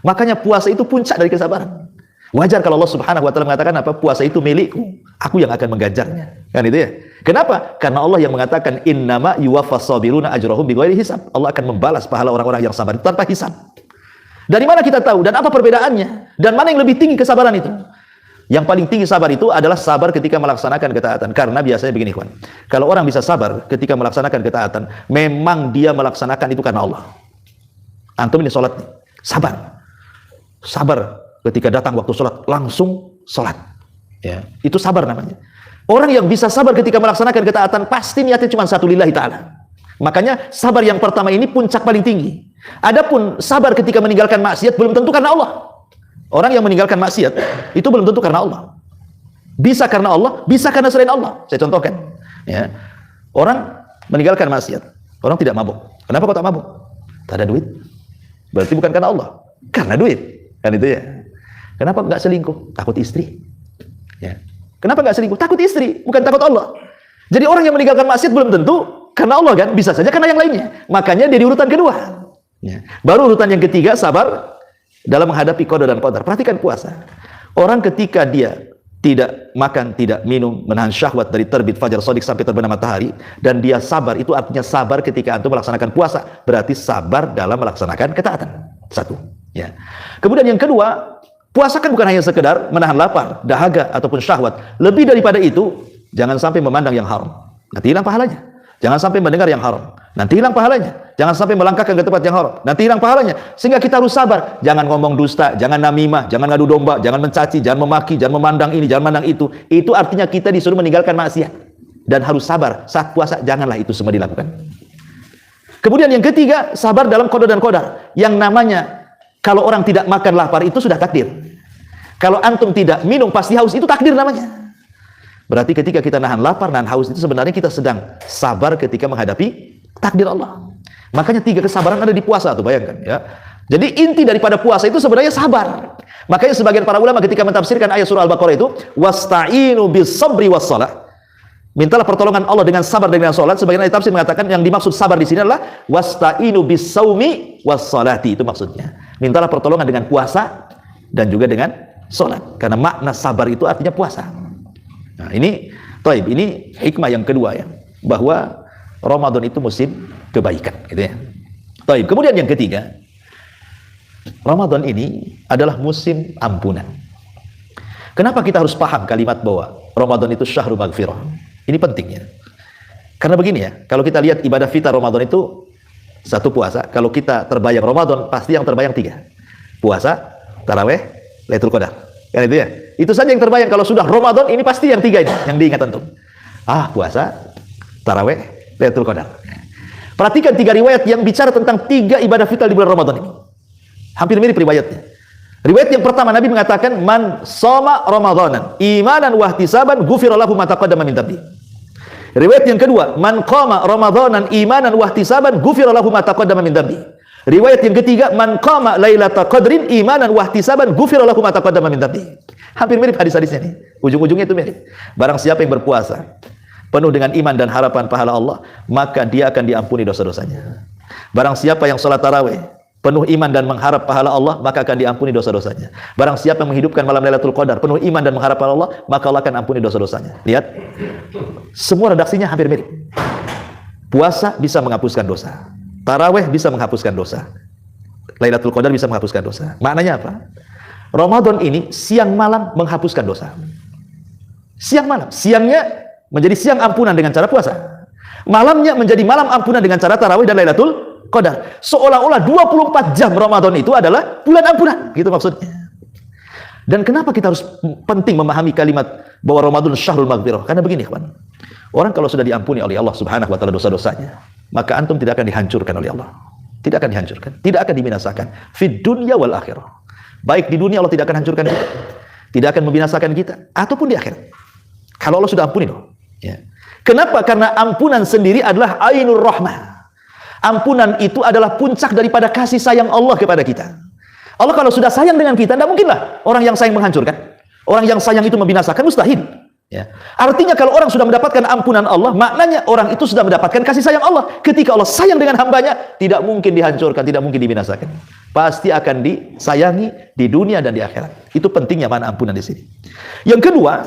[SPEAKER 1] Makanya puasa itu puncak dari kesabaran. Wajar kalau Allah Subhanahu wa taala mengatakan apa? Puasa itu milikku, aku yang akan mengganjarnya. Kan itu ya. Kenapa? Karena Allah yang mengatakan innama yuwaffas sabiruna ajrahum bighairi hisab. Allah akan membalas pahala orang-orang yang sabar tanpa hisab. Dari mana kita tahu dan apa perbedaannya? Dan mana yang lebih tinggi kesabaran itu? Yang paling tinggi sabar itu adalah sabar ketika melaksanakan ketaatan. Karena biasanya begini, kawan. Kalau orang bisa sabar ketika melaksanakan ketaatan, memang dia melaksanakan itu karena Allah. Antum ini sholat nih, sabar. Sabar ketika datang waktu sholat, langsung sholat. Ya, itu sabar namanya. Orang yang bisa sabar ketika melaksanakan ketaatan, pasti niatnya cuma satu, lillahi ta'ala. Makanya sabar yang pertama ini puncak paling tinggi. Adapun sabar ketika meninggalkan maksiat belum tentu karena Allah. Orang yang meninggalkan maksiat itu belum tentu karena Allah. Bisa karena Allah, bisa karena selain Allah. Saya contohkan. Ya. Orang meninggalkan maksiat, orang tidak mabuk. Kenapa kau tak mabuk? Tak ada duit. Berarti bukan karena Allah, karena duit. Kan itu ya. Kenapa nggak selingkuh? Takut istri. Ya. Kenapa nggak selingkuh? Takut istri, bukan takut Allah. Jadi orang yang meninggalkan maksiat belum tentu karena Allah kan, bisa saja karena yang lainnya. Makanya dia di urutan kedua. Ya. Baru urutan yang ketiga, sabar dalam menghadapi qada dan qadar. Perhatikan puasa. Orang ketika dia tidak makan, tidak minum, menahan syahwat dari terbit fajar shadiq sampai terbenam matahari, dan dia sabar, itu artinya sabar ketika antum melaksanakan puasa. Berarti sabar dalam melaksanakan ketaatan. Satu. Ya. Kemudian yang kedua, puasa kan bukan hanya sekedar menahan lapar, dahaga ataupun syahwat. Lebih daripada itu, jangan sampai memandang yang haram. Nanti hilang pahalanya. Jangan sampai mendengar yang haram. Nanti hilang pahalanya. Jangan sampai melangkahkan ke tempat yang haram. Nanti hilang pahalanya. Sehingga kita harus sabar. Jangan ngomong dusta, jangan namimah, jangan ngadu domba, jangan mencaci, jangan memaki, jangan memandang ini, jangan memandang itu. Itu artinya kita disuruh meninggalkan maksiat. Dan harus sabar. Saat puasa, janganlah itu semua dilakukan. Kemudian yang ketiga, sabar dalam qada dan qadar. Yang namanya kalau orang tidak makan lapar itu sudah takdir. Kalau antum tidak minum pasti haus, itu takdir namanya. Berarti ketika kita nahan lapar, nahan haus itu sebenarnya kita sedang sabar ketika menghadapi takdir Allah. Makanya 3 kesabaran ada di puasa tuh, bayangkan ya. Jadi inti daripada puasa itu sebenarnya sabar. Makanya sebagian para ulama ketika mentafsirkan ayat surah Al-Baqarah itu, wasta'inu bis-sabri was-shalah. Mintalah pertolongan Allah dengan sabar dan dengan salat. Sebagian ahli tafsir mengatakan yang dimaksud sabar di sini adalah wasta'inu bis-saumi was-salati, itu maksudnya. Mintalah pertolongan dengan puasa dan juga dengan salat. Karena makna sabar itu artinya puasa. Nah, ini hikmah yang kedua ya, bahwa Ramadan itu musim kebaikan gitu ya. Kemudian yang ketiga, Ramadan ini adalah musim ampunan. Kenapa kita harus paham kalimat bahwa Ramadan itu syahrul maghfirah? Ini pentingnya. Karena begini ya, kalau kita lihat ibadah fitrah Ramadan itu satu puasa, kalau kita terbayang Ramadan pasti yang terbayang 3. Puasa, tarawih, Lailatul Qadar. Kan itu ya. Itu saja yang terbayang. Kalau sudah Ramadan ini pasti yang 3 ini yang diingat antum. Puasa, tarawih, Lailatul Qadar. Perhatikan 3 riwayat yang bicara tentang 3 ibadah vital di bulan Ramadan ini. Hampir mirip riwayatnya. Riwayat yang pertama Nabi mengatakan man shoma ramadanan imanan wa ihtisaban ghufira lahu ma taqaddama min dhanbi. Riwayat yang kedua, man qama ramadanan imanan wa ihtisaban ghufira lahu ma taqaddama min dhanbi. Riwayat yang ketiga, man qama lailatul qadrin imanan wa ihtisaban ghufira lahu ma taqaddama min dhanbi. Hampir mirip hadis-hadisnya nih. Ujung-ujungnya itu mirip. Barang siapa yang berpuasa penuh dengan iman dan harapan pahala Allah, maka dia akan diampuni dosa-dosanya. Barang siapa yang sholat tarawih penuh iman dan mengharap pahala Allah, maka akan diampuni dosa-dosanya. Barang siapa yang menghidupkan malam Lailatul Qadar penuh iman dan mengharap pahala Allah, maka Allah akan ampuni dosa-dosanya. Lihat, semua redaksinya hampir mirip. Puasa bisa menghapuskan dosa, tarawih bisa menghapuskan dosa, Lailatul Qadar bisa menghapuskan dosa. Maknanya apa? Ramadan ini siang malam menghapuskan dosa. Siang malam, siangnya menjadi siang ampunan dengan cara puasa, malamnya menjadi malam ampunan dengan cara tarawih dan Lailatul Qadar. Seolah-olah 24 jam Ramadan itu adalah bulan ampunan, gitu maksudnya. Dan kenapa kita harus penting memahami kalimat bahwa Ramadan syahrul maghfirah? Karena begini, kawan. Orang kalau sudah diampuni oleh Allah Subhanahu wa taala dosa-dosanya, maka antum tidak akan dihancurkan oleh Allah. Tidak akan dihancurkan, tidak akan dibinasakan. Fid dunya wal akhirah. Baik di dunia Allah tidak akan hancurkan kita, tidak akan membinasakan kita, ataupun di akhirat. Kalau Allah sudah ampuni loh. Ya. Kenapa? Karena ampunan sendiri adalah ainur rahmah. Ampunan itu adalah puncak daripada kasih sayang Allah kepada kita. Allah kalau sudah sayang dengan kita, tidak mungkinlah orang yang sayang menghancurkan. Orang yang sayang itu membinasakan, mustahil. Ya. Artinya kalau orang sudah mendapatkan ampunan Allah, maknanya orang itu sudah mendapatkan kasih sayang Allah. Ketika Allah sayang dengan hambanya, tidak mungkin dihancurkan, tidak mungkin dibinasakan. Pasti akan disayangi di dunia dan di akhirat. Itu pentingnya mana ampunan di sini. Yang kedua,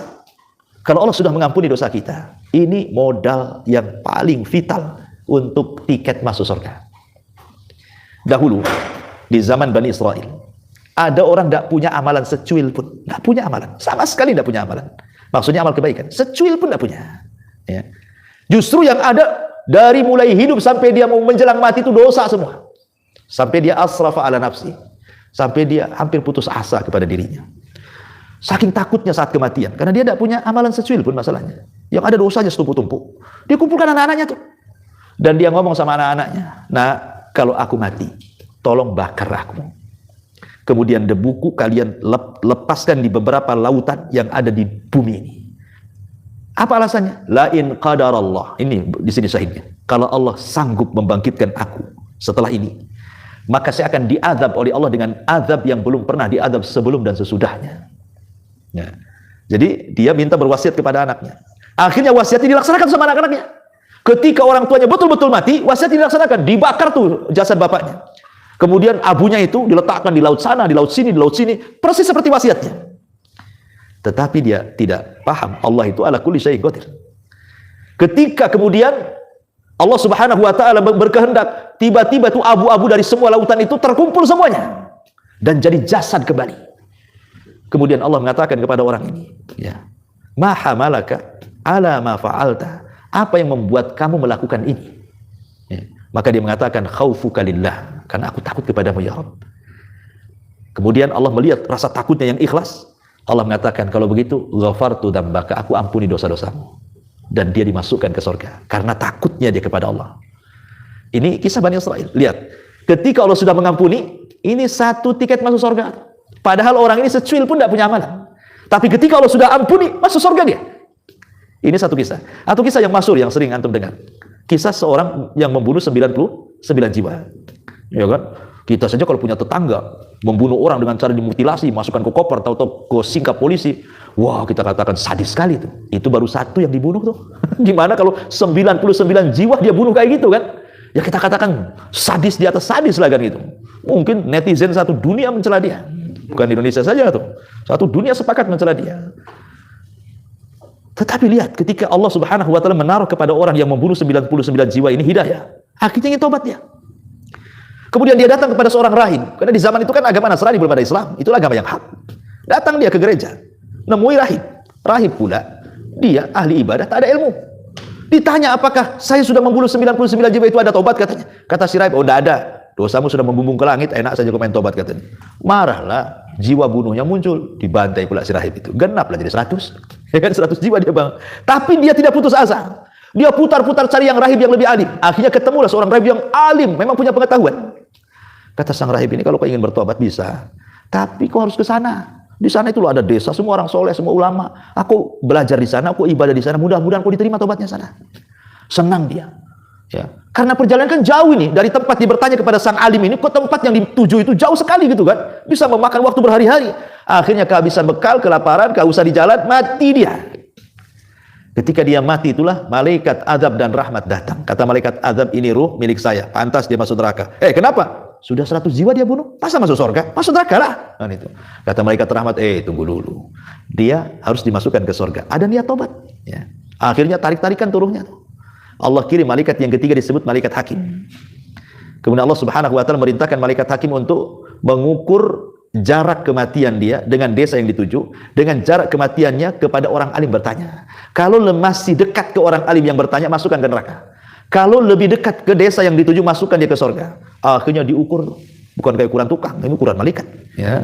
[SPEAKER 1] kalau Allah sudah mengampuni dosa kita, ini modal yang paling vital untuk tiket masuk surga. Dahulu di zaman Bani Israel, ada orang tidak punya amalan secuil pun, tidak punya amalan, sama sekali tidak punya amalan. Maksudnya amal kebaikan, secuil pun tidak punya. Ya. Justru yang ada dari mulai hidup sampai dia mau menjelang mati itu dosa semua. Sampai dia asrafa ala nafsi, sampai dia hampir putus asa kepada dirinya. Saking takutnya saat kematian, karena dia tidak punya amalan secuil pun masalahnya. Yang ada dosanya setumpuk-tumpuk. Dia kumpulkan anak-anaknya tuh. Dan dia ngomong sama anak-anaknya, nah kalau aku mati, tolong bakar aku. Kemudian debuku kalian lepaskan di beberapa lautan yang ada di bumi ini. Apa alasannya? La in qadarallah. Ini di sini syahidnya. Kalau Allah sanggup membangkitkan aku setelah ini, maka saya akan diazab oleh Allah dengan azab yang belum pernah diazab sebelum dan sesudahnya. Ya. Jadi dia minta berwasiat kepada anaknya. Akhirnya wasiatnya dilaksanakan sama anak-anaknya. Ketika orang tuanya betul-betul mati, wasiat dilaksanakan, dibakar tuh jasad bapaknya. Kemudian abunya itu diletakkan di laut sana, di laut sini, di laut sini, persis seperti wasiatnya. Tetapi dia tidak paham Allah itu ala kulli syai'in qadir. Ketika kemudian Allah Subhanahu wa taala berkehendak, tiba-tiba tuh abu-abu dari semua lautan itu terkumpul semuanya dan jadi jasad kembali. Kemudian Allah mengatakan kepada orang ini, ya, ma hamalaka ala ma fa'alta. Apa yang membuat kamu melakukan ini? Ya. Maka dia mengatakan khaufuka lillah, karena aku takut kepadamu ya Rabb. Kemudian Allah melihat rasa takutnya yang ikhlas. Allah mengatakan kalau begitu ghafartu dzambaka, aku ampuni dosa-dosamu. Dan dia dimasukkan ke surga karena takutnya dia kepada Allah. Ini kisah Bani Israel. Lihat, ketika Allah sudah mengampuni, ini satu tiket masuk surga. Padahal orang ini secuil pun tidak punya amalan. Tapi ketika Allah sudah ampuni, masuk surga dia. Ini satu kisah. Atau kisah yang masyhur yang sering antum dengar. Kisah seorang yang membunuh 99 jiwa. Ya kan? Kita saja kalau punya tetangga membunuh orang dengan cara dimutilasi, masukkan ke koper, tahu-tahu ke singkap polisi. Wah, kita katakan sadis sekali itu. Itu baru satu yang dibunuh tuh. Gimana kalau 99 jiwa dia bunuh kayak gitu kan? Ya kita katakan sadis di atas sadis lah kan gitu. Mungkin netizen satu dunia mencela dia. Bukan di Indonesia saja tuh. Satu dunia sepakat mencela dia. Tetapi lihat, ketika Allah Subhanahu wa taala menaruh kepada orang yang membunuh 99 jiwa ini hidayah, akhirnya ingin tobat dia. Kemudian dia datang kepada seorang rahib, karena di zaman itu kan agama Nasrani belum ada Islam, itulah agama yang hak. Datang dia ke gereja, nemui rahib. Rahib pula, dia ahli ibadah, tak ada ilmu. Ditanya apakah saya sudah membunuh 99 jiwa itu ada tobat katanya. Kata si rahib, oh tidak ada. Dosamu sudah membumbung ke langit, enak saja kau main tobat katanya. Marahlah, jiwa bunuhnya muncul, dibantai pula si rahib itu. Genaplah jadi 100. Ya kan 100 jiwa dia bang. Tapi dia tidak putus asa. Dia putar-putar cari yang rahib yang lebih alim. Akhirnya ketemulah seorang rahib yang alim, memang punya pengetahuan. Kata sang rahib ini, kalau kau ingin bertobat bisa. Tapi kau harus ke sana. Di sana itu loh ada desa, semua orang soleh, semua ulama. Aku belajar di sana, aku ibadah di sana. Mudah-mudahan kau diterima tobatnya sana. Senang dia. Ya. Karena perjalanan kan jauh ini. Dari tempat dia bertanya kepada sang alim ini, ke tempat yang dituju itu jauh sekali gitu kan. Bisa memakan waktu berhari-hari. Akhirnya kehabisan bekal, kelaparan, kehausan di jalan, mati dia. Ketika dia mati itulah malaikat azab dan rahmat datang. Kata malaikat azab, ini ruh milik saya, pantas dia masuk neraka. Kenapa? Sudah 100 jiwa dia bunuh, masa masuk surga? Masuk neraka lah. Nah, itu. Kata malaikat rahmat, tunggu dulu. Dia harus dimasukkan ke surga. Ada niat tobat. Ya. Akhirnya tarik-tarikan turuhnya. Allah kirim malaikat yang ketiga disebut malaikat hakim. Kemudian Allah Subhanahu wa taala merintahkan malaikat hakim untuk mengukur jarak kematian dia dengan desa yang dituju, dengan jarak kematiannya kepada orang alim bertanya. Kalau masih dekat ke orang alim yang bertanya, masukkan ke neraka. Kalau lebih dekat ke desa yang dituju, masukkan dia ke surga. Akhirnya diukur, bukan kayak ukuran tukang, ini ukuran malaikat. Ya.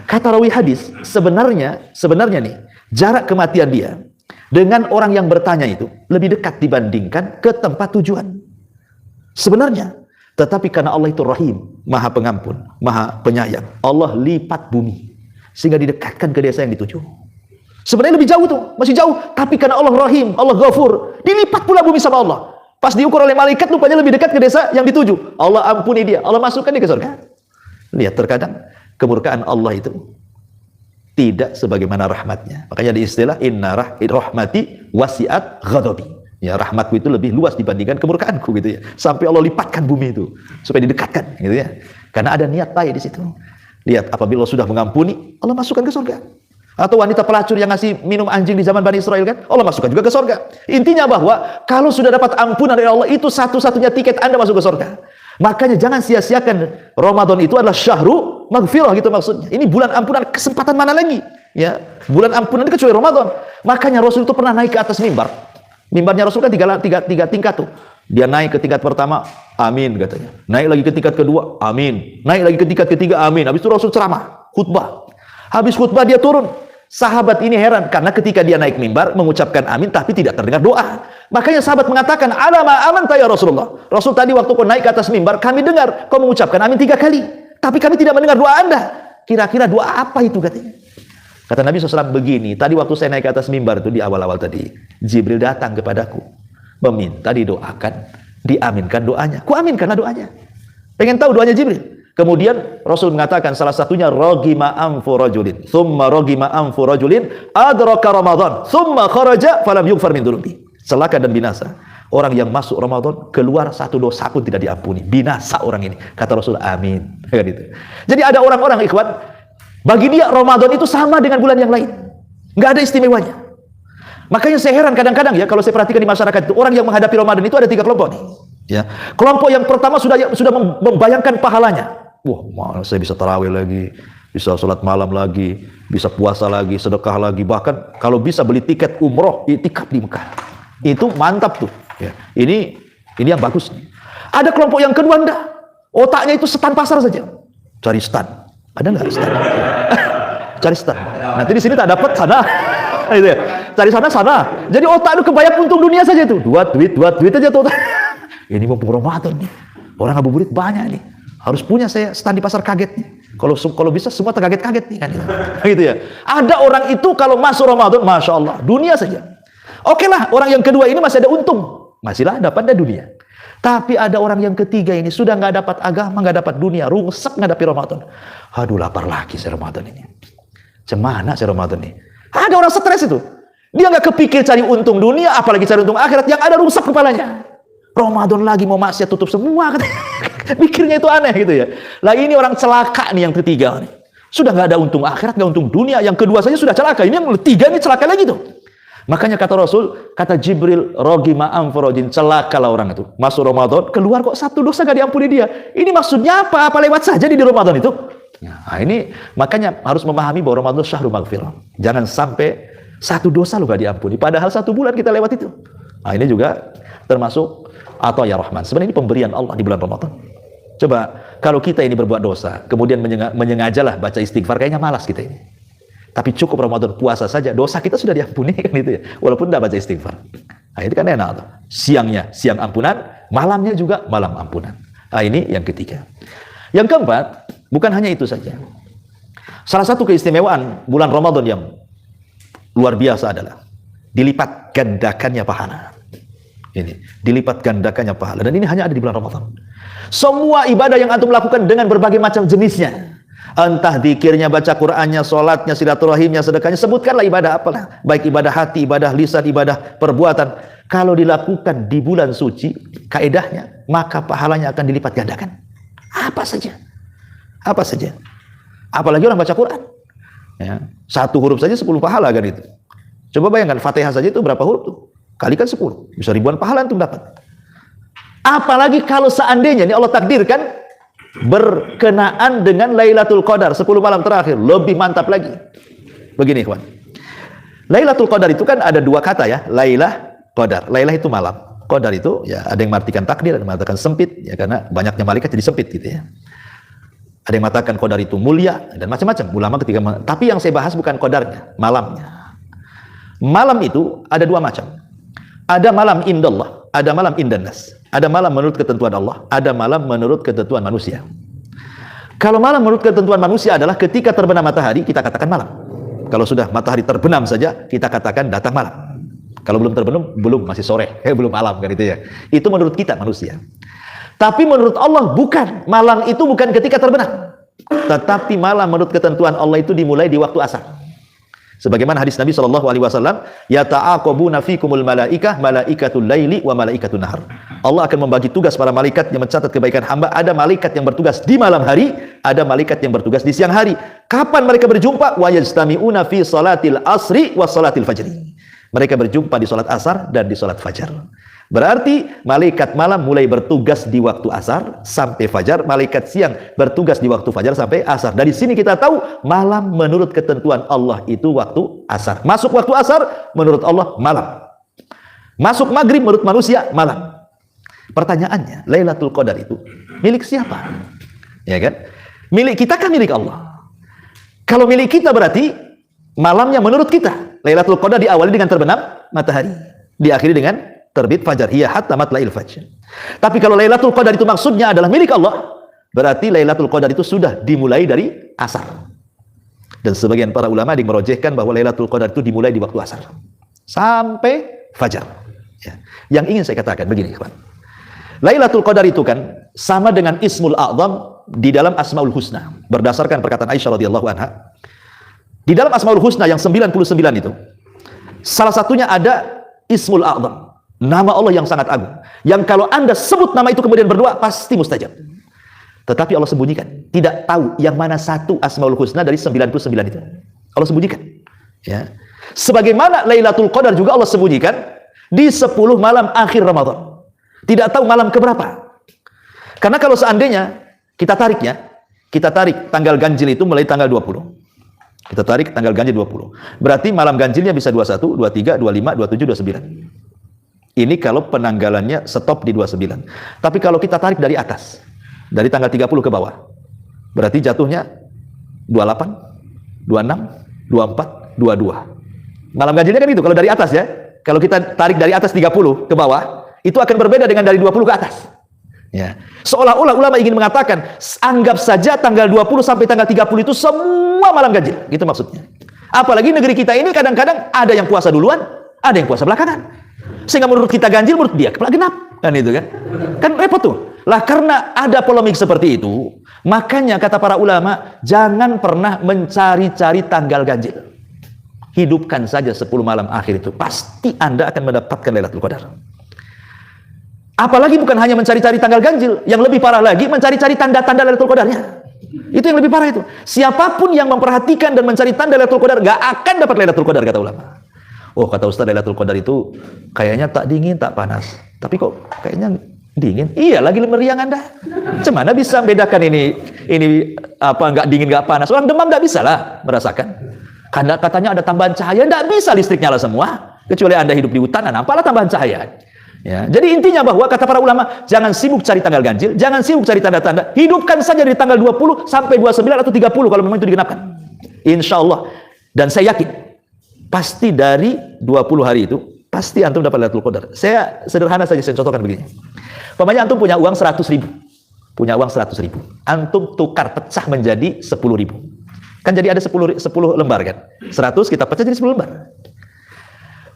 [SPEAKER 1] Kata rawi hadis, sebenarnya nih, jarak kematian dia dengan orang yang bertanya itu lebih dekat dibandingkan ke tempat tujuan. Sebenarnya, tetapi karena Allah itu Rahim, Maha Pengampun, Maha Penyayang, Allah lipat bumi sehingga didekatkan ke desa yang dituju. Sebenarnya lebih jauh tuh, masih jauh, tapi karena Allah Rahim, Allah Ghafur, dilipat pula bumi sama Allah. Pas diukur oleh malaikat, rupanya lebih dekat ke desa yang dituju. Allah ampuni dia, Allah masukkan dia ke surga. Lihat, terkadang kemurkaan Allah itu tidak sebagaimana rahmatnya. Makanya di istilah inna rahmati wasi'at ghadabi. Ya, rahmatku itu lebih luas dibandingkan kemurkaanku gitu ya. Sampai Allah lipatkan bumi itu supaya didekatkan gitu ya. Karena ada niat baik di situ. Lihat, apabila Allah sudah mengampuni, Allah masukkan ke surga. Atau wanita pelacur yang ngasih minum anjing di zaman Bani Israel kan, Allah masukkan juga ke surga. Intinya bahwa kalau sudah dapat ampunan dari Allah, itu satu-satunya tiket Anda masuk ke surga. Makanya jangan sia-siakan, Ramadan itu adalah syahru maghfirah gitu maksudnya. Ini bulan ampunan, kesempatan mana lagi? Ya, bulan ampunan itu kecuali Ramadan. Makanya Rasul itu pernah naik ke atas mimbar. Mimbarnya Rasul kan tiga tingkat tuh. Dia naik ke tingkat pertama, amin katanya. Naik lagi ke tingkat kedua, amin. Naik lagi ke tingkat ketiga, amin. Habis itu Rasul ceramah, khutbah. Habis khutbah dia turun. Sahabat ini heran karena ketika dia naik mimbar mengucapkan amin tapi tidak terdengar doa. Makanya sahabat mengatakan, "Alama amanta ya Rasulullah." Rasul tadi waktu kau naik ke atas mimbar, kami dengar kau mengucapkan amin 3 kali, tapi kami tidak mendengar doa Anda. Kira-kira doa apa itu katanya? Kata Nabi SAW begini, tadi waktu saya naik ke atas mimbar itu di awal-awal tadi, Jibril datang kepadaku, meminta didoakan, diaminkan doanya. Ku aminkanlah doanya. Pengen tahu doanya Jibril. Kemudian Rasul mengatakan salah satunya ragima anfu rajulin, thumma ragima anfu rajulin adraka Ramadan, thumma kharaja falam yughfar min dhunubi. Celaka dan binasa orang yang masuk Ramadan, keluar satu dosa pun tidak diampuni. Binasa orang ini. Kata Rasul, amin. Gitu. Jadi ada orang-orang ikhwan, bagi dia Ramadan itu sama dengan bulan yang lain, nggak ada istimewanya. Makanya saya heran kadang-kadang ya kalau saya perhatikan di masyarakat itu, orang yang menghadapi Ramadan itu ada 3 kelompok nih. Ya, kelompok yang pertama sudah membayangkan pahalanya. Wah, saya bisa tarawih lagi, bisa sholat malam lagi, bisa puasa lagi, sedekah lagi, bahkan kalau bisa beli tiket umroh, iktikaf di Mekah. Itu mantap tuh. Ya, ini yang bagus. Ada kelompok yang kedua enggak, otaknya itu stan pasar saja, cari stan. Ada nggak stan? Cari stan. Nanti di sini tak dapat sana. Gitu ya. Cari sana. Jadi otak itu kebanyak untung dunia saja tuh. Dua duit aja tuh. Ini mumpung Ramadan nih. Orang ngabuburit banyak nih. Harus punya saya stand di pasar kaget nih. Kalau bisa semua terkaget-kaget nih kan. Gitu ya. Ada orang itu kalau masuk Ramadan, Masya Allah, dunia saja. Oke lah, orang yang kedua ini masih ada untung. Masihlah dapat dunia. Tapi ada orang yang ketiga ini sudah nggak dapat agama, nggak dapat dunia, rusak ngadapi Ramadan. Aduh, lapar lagi saya Ramadan ini. Cemana saya Ramadan ini? Ada orang stres itu. Dia nggak kepikir cari untung dunia, apalagi cari untung akhirat. Yang ada rusak kepalanya. Ramadan lagi mau maksiat tutup semua. Mikirnya itu aneh gitu ya. Lah ini orang celaka nih yang ketiga nih. Sudah nggak ada untung akhirat, nggak untung dunia. Yang kedua saja sudah celaka. Ini yang ketiga nih celaka lagi tuh. Makanya kata Rasul, kata Jibril, ragima anfu rajulin, celakalah orang itu. Masuk Ramadan, keluar kok satu dosa gak diampuni dia. Ini maksudnya apa? Apa lewat saja di Ramadan itu? Nah, ini makanya harus memahami bahwa Ramadan syahrul maghfirah. Jangan sampai satu dosa lo gak diampuni. Padahal 1 bulan kita lewat itu. Nah, ini juga termasuk atau ya Rahman. Sebenarnya ini pemberian Allah di bulan Ramadan. Coba kalau kita ini berbuat dosa, kemudian menyengajalah baca istighfar, kayaknya malas kita ini. Tapi cukup Ramadan puasa saja, dosa kita sudah diampuni kan itu ya. Walaupun tidak baca istighfar. Nah, itu kan enak tuh. Siangnya siang ampunan, malamnya juga malam ampunan. Nah, ini yang ketiga. Yang keempat, bukan hanya itu saja. Salah satu keistimewaan bulan Ramadan yang luar biasa adalah dilipat gandakannya pahala. Ini dilipat gandakannya pahala, dan ini hanya ada di bulan Ramadan. Semua ibadah yang antum lakukan dengan berbagai macam jenisnya, entah zikirnya, baca Qur'annya, sholatnya, silaturahimnya, sedekahnya, sebutkanlah ibadah apalah, baik ibadah hati, ibadah lisan, ibadah perbuatan, kalau dilakukan di bulan suci, kaedahnya, maka pahalanya akan dilipat gandakan. Apa saja, apalagi orang baca Quran, ya, satu huruf saja 10 pahala kan itu. Coba bayangkan Fatihah saja itu berapa huruf tuh, kalikan 10, bisa ribuan pahala antum dapat. Apalagi kalau seandainya ini Allah takdirkan berkenaan dengan Lailatul Qadar, 10 malam terakhir, lebih mantap lagi. Begini kawan, Lailatul Qadar itu kan ada 2 kata ya, Lailah, Qadar. Lailah itu malam, Qadar itu ya ada yang mengartikan takdir, ada yang mengatakan sempit ya, karena banyaknya malaikat jadi sempit gitu ya. Ada yang mengatakan Qadar itu mulia dan macam-macam ulama ketika tapi yang saya bahas bukan Qadarnya, malamnya. Malam itu ada 2 macam. Ada malam indallah, ada malam indannas. Ada malam menurut ketentuan Allah, ada malam menurut ketentuan manusia. Kalau malam menurut ketentuan manusia adalah ketika terbenam matahari, kita katakan malam. Kalau sudah matahari terbenam saja, kita katakan datang malam. Kalau belum terbenam, belum, masih sore, belum malam kan itu ya. Itu menurut kita manusia. Tapi menurut Allah bukan. Malam itu bukan ketika terbenam. Tetapi malam menurut ketentuan Allah itu dimulai di waktu asar. Sebagaimana hadis Nabi SAW, yata'aqabuna fikumul malaikah, malaikatul laili wa malaikatul nahar. Allah akan membagi tugas para malaikat yang mencatat kebaikan hamba. Ada malaikat yang bertugas di malam hari, ada malaikat yang bertugas di siang hari. Kapan mereka berjumpa? Wa yajtami'una fi salatil asri wa salatil fajri. Mereka berjumpa di salat asar dan di salat fajar. Berarti malaikat malam mulai bertugas di waktu asar sampai fajar, malaikat siang bertugas di waktu fajar sampai asar. Dari sini kita tahu malam menurut ketentuan Allah itu waktu asar. Masuk waktu asar menurut Allah malam. Masuk maghrib menurut manusia malam. Pertanyaannya, Lailatul Qadar itu milik siapa? Ya kan? Milik kita kan milik Allah. Kalau milik kita berarti malamnya menurut kita. Lailatul Qadar diawali dengan terbenam matahari, diakhiri dengan terbit fajar, hiya hatta matla'il fajr. Tapi kalau Lailatul Qadar itu maksudnya adalah milik Allah, berarti Lailatul Qadar itu sudah dimulai dari asar. Dan sebagian para ulama yang merojehkan bahwa Lailatul Qadar itu dimulai di waktu asar sampai fajar. Ya. Yang ingin saya katakan begini, kawan. Lailatul Qadar itu kan sama dengan Ismul A'zam di dalam Asmaul Husna. Berdasarkan perkataan Aisyah radhiyallahu anha, di dalam Asmaul Husna yang 99 itu, salah satunya ada Ismul A'zam. Nama Allah yang sangat agung, yang kalau Anda sebut nama itu kemudian berdoa pasti mustajab. Tetapi Allah sembunyikan, tidak tahu yang mana satu Asmaul Husna dari 99 itu. Allah sembunyikan. Ya. Sebagaimana Lailatul Qadar juga Allah sembunyikan di 10 malam akhir Ramadan. Tidak tahu malam keberapa. Karena kalau seandainya kita tarik tanggal ganjil itu mulai tanggal 20. Kita tarik tanggal ganjil 20. Berarti malam ganjilnya bisa 21, 23, 25, 27, 29. Ini kalau penanggalannya stop di 29. Tapi kalau kita tarik dari atas, dari tanggal 30 ke bawah, berarti jatuhnya 28, 26, 24, 22. Malam ganjilnya kan itu kalau dari atas ya. Kalau kita tarik dari atas 30 ke bawah, itu akan berbeda dengan dari 20 ke atas. Ya. Seolah-olah ulama ingin mengatakan, anggap saja tanggal 20 sampai tanggal 30 itu semua malam ganjil. Gitu maksudnya. Apalagi negeri kita ini kadang-kadang ada yang puasa duluan, ada yang puasa belakangan. Sehingga menurut kita ganjil, menurut dia kepala genap. Kan itu kan? Kan repot tuh. Lah karena ada polemik seperti itu, makanya kata para ulama, jangan pernah mencari-cari tanggal ganjil. Hidupkan saja 10 malam akhir itu. Pasti Anda akan mendapatkan Lailatul Qadar. Apalagi bukan hanya mencari-cari tanggal ganjil, yang lebih parah lagi mencari-cari tanda-tanda Lailatul Qadarnya. Itu yang lebih parah itu. Siapapun yang memperhatikan dan mencari tanda Lailatul Qadar gak akan dapat Lailatul Qadar, kata ulama. Oh, kata Ustaz, Lailatul Qadar itu kayaknya tak dingin, tak panas. Tapi kok kayaknya dingin? Iya, lagi meriang Anda. Gimana bisa membedakan ini apa nggak dingin nggak panas? Orang demam nggak bisa lah merasakan. Karena katanya ada tambahan cahaya, nggak bisa listrik nyala semua. Kecuali Anda hidup di hutan, apalah tambahan cahaya. Ya, jadi intinya bahwa kata para ulama, jangan sibuk cari tanggal ganjil, jangan sibuk cari tanda-tanda. Hidupkan saja dari tanggal 20 sampai 29 atau 30 kalau memang itu digenapkan. Insya Allah. Dan saya yakin pasti dari 20 hari itu pasti antum dapat Lailatul Qadar. Saya sederhana saja saya contohkan begini. Umpamanya antum punya uang 100.000. Punya uang 100.000. Antum tukar pecah menjadi 10.000. Kan jadi ada 10 lembar kan. 100 kita pecah jadi 10 lembar.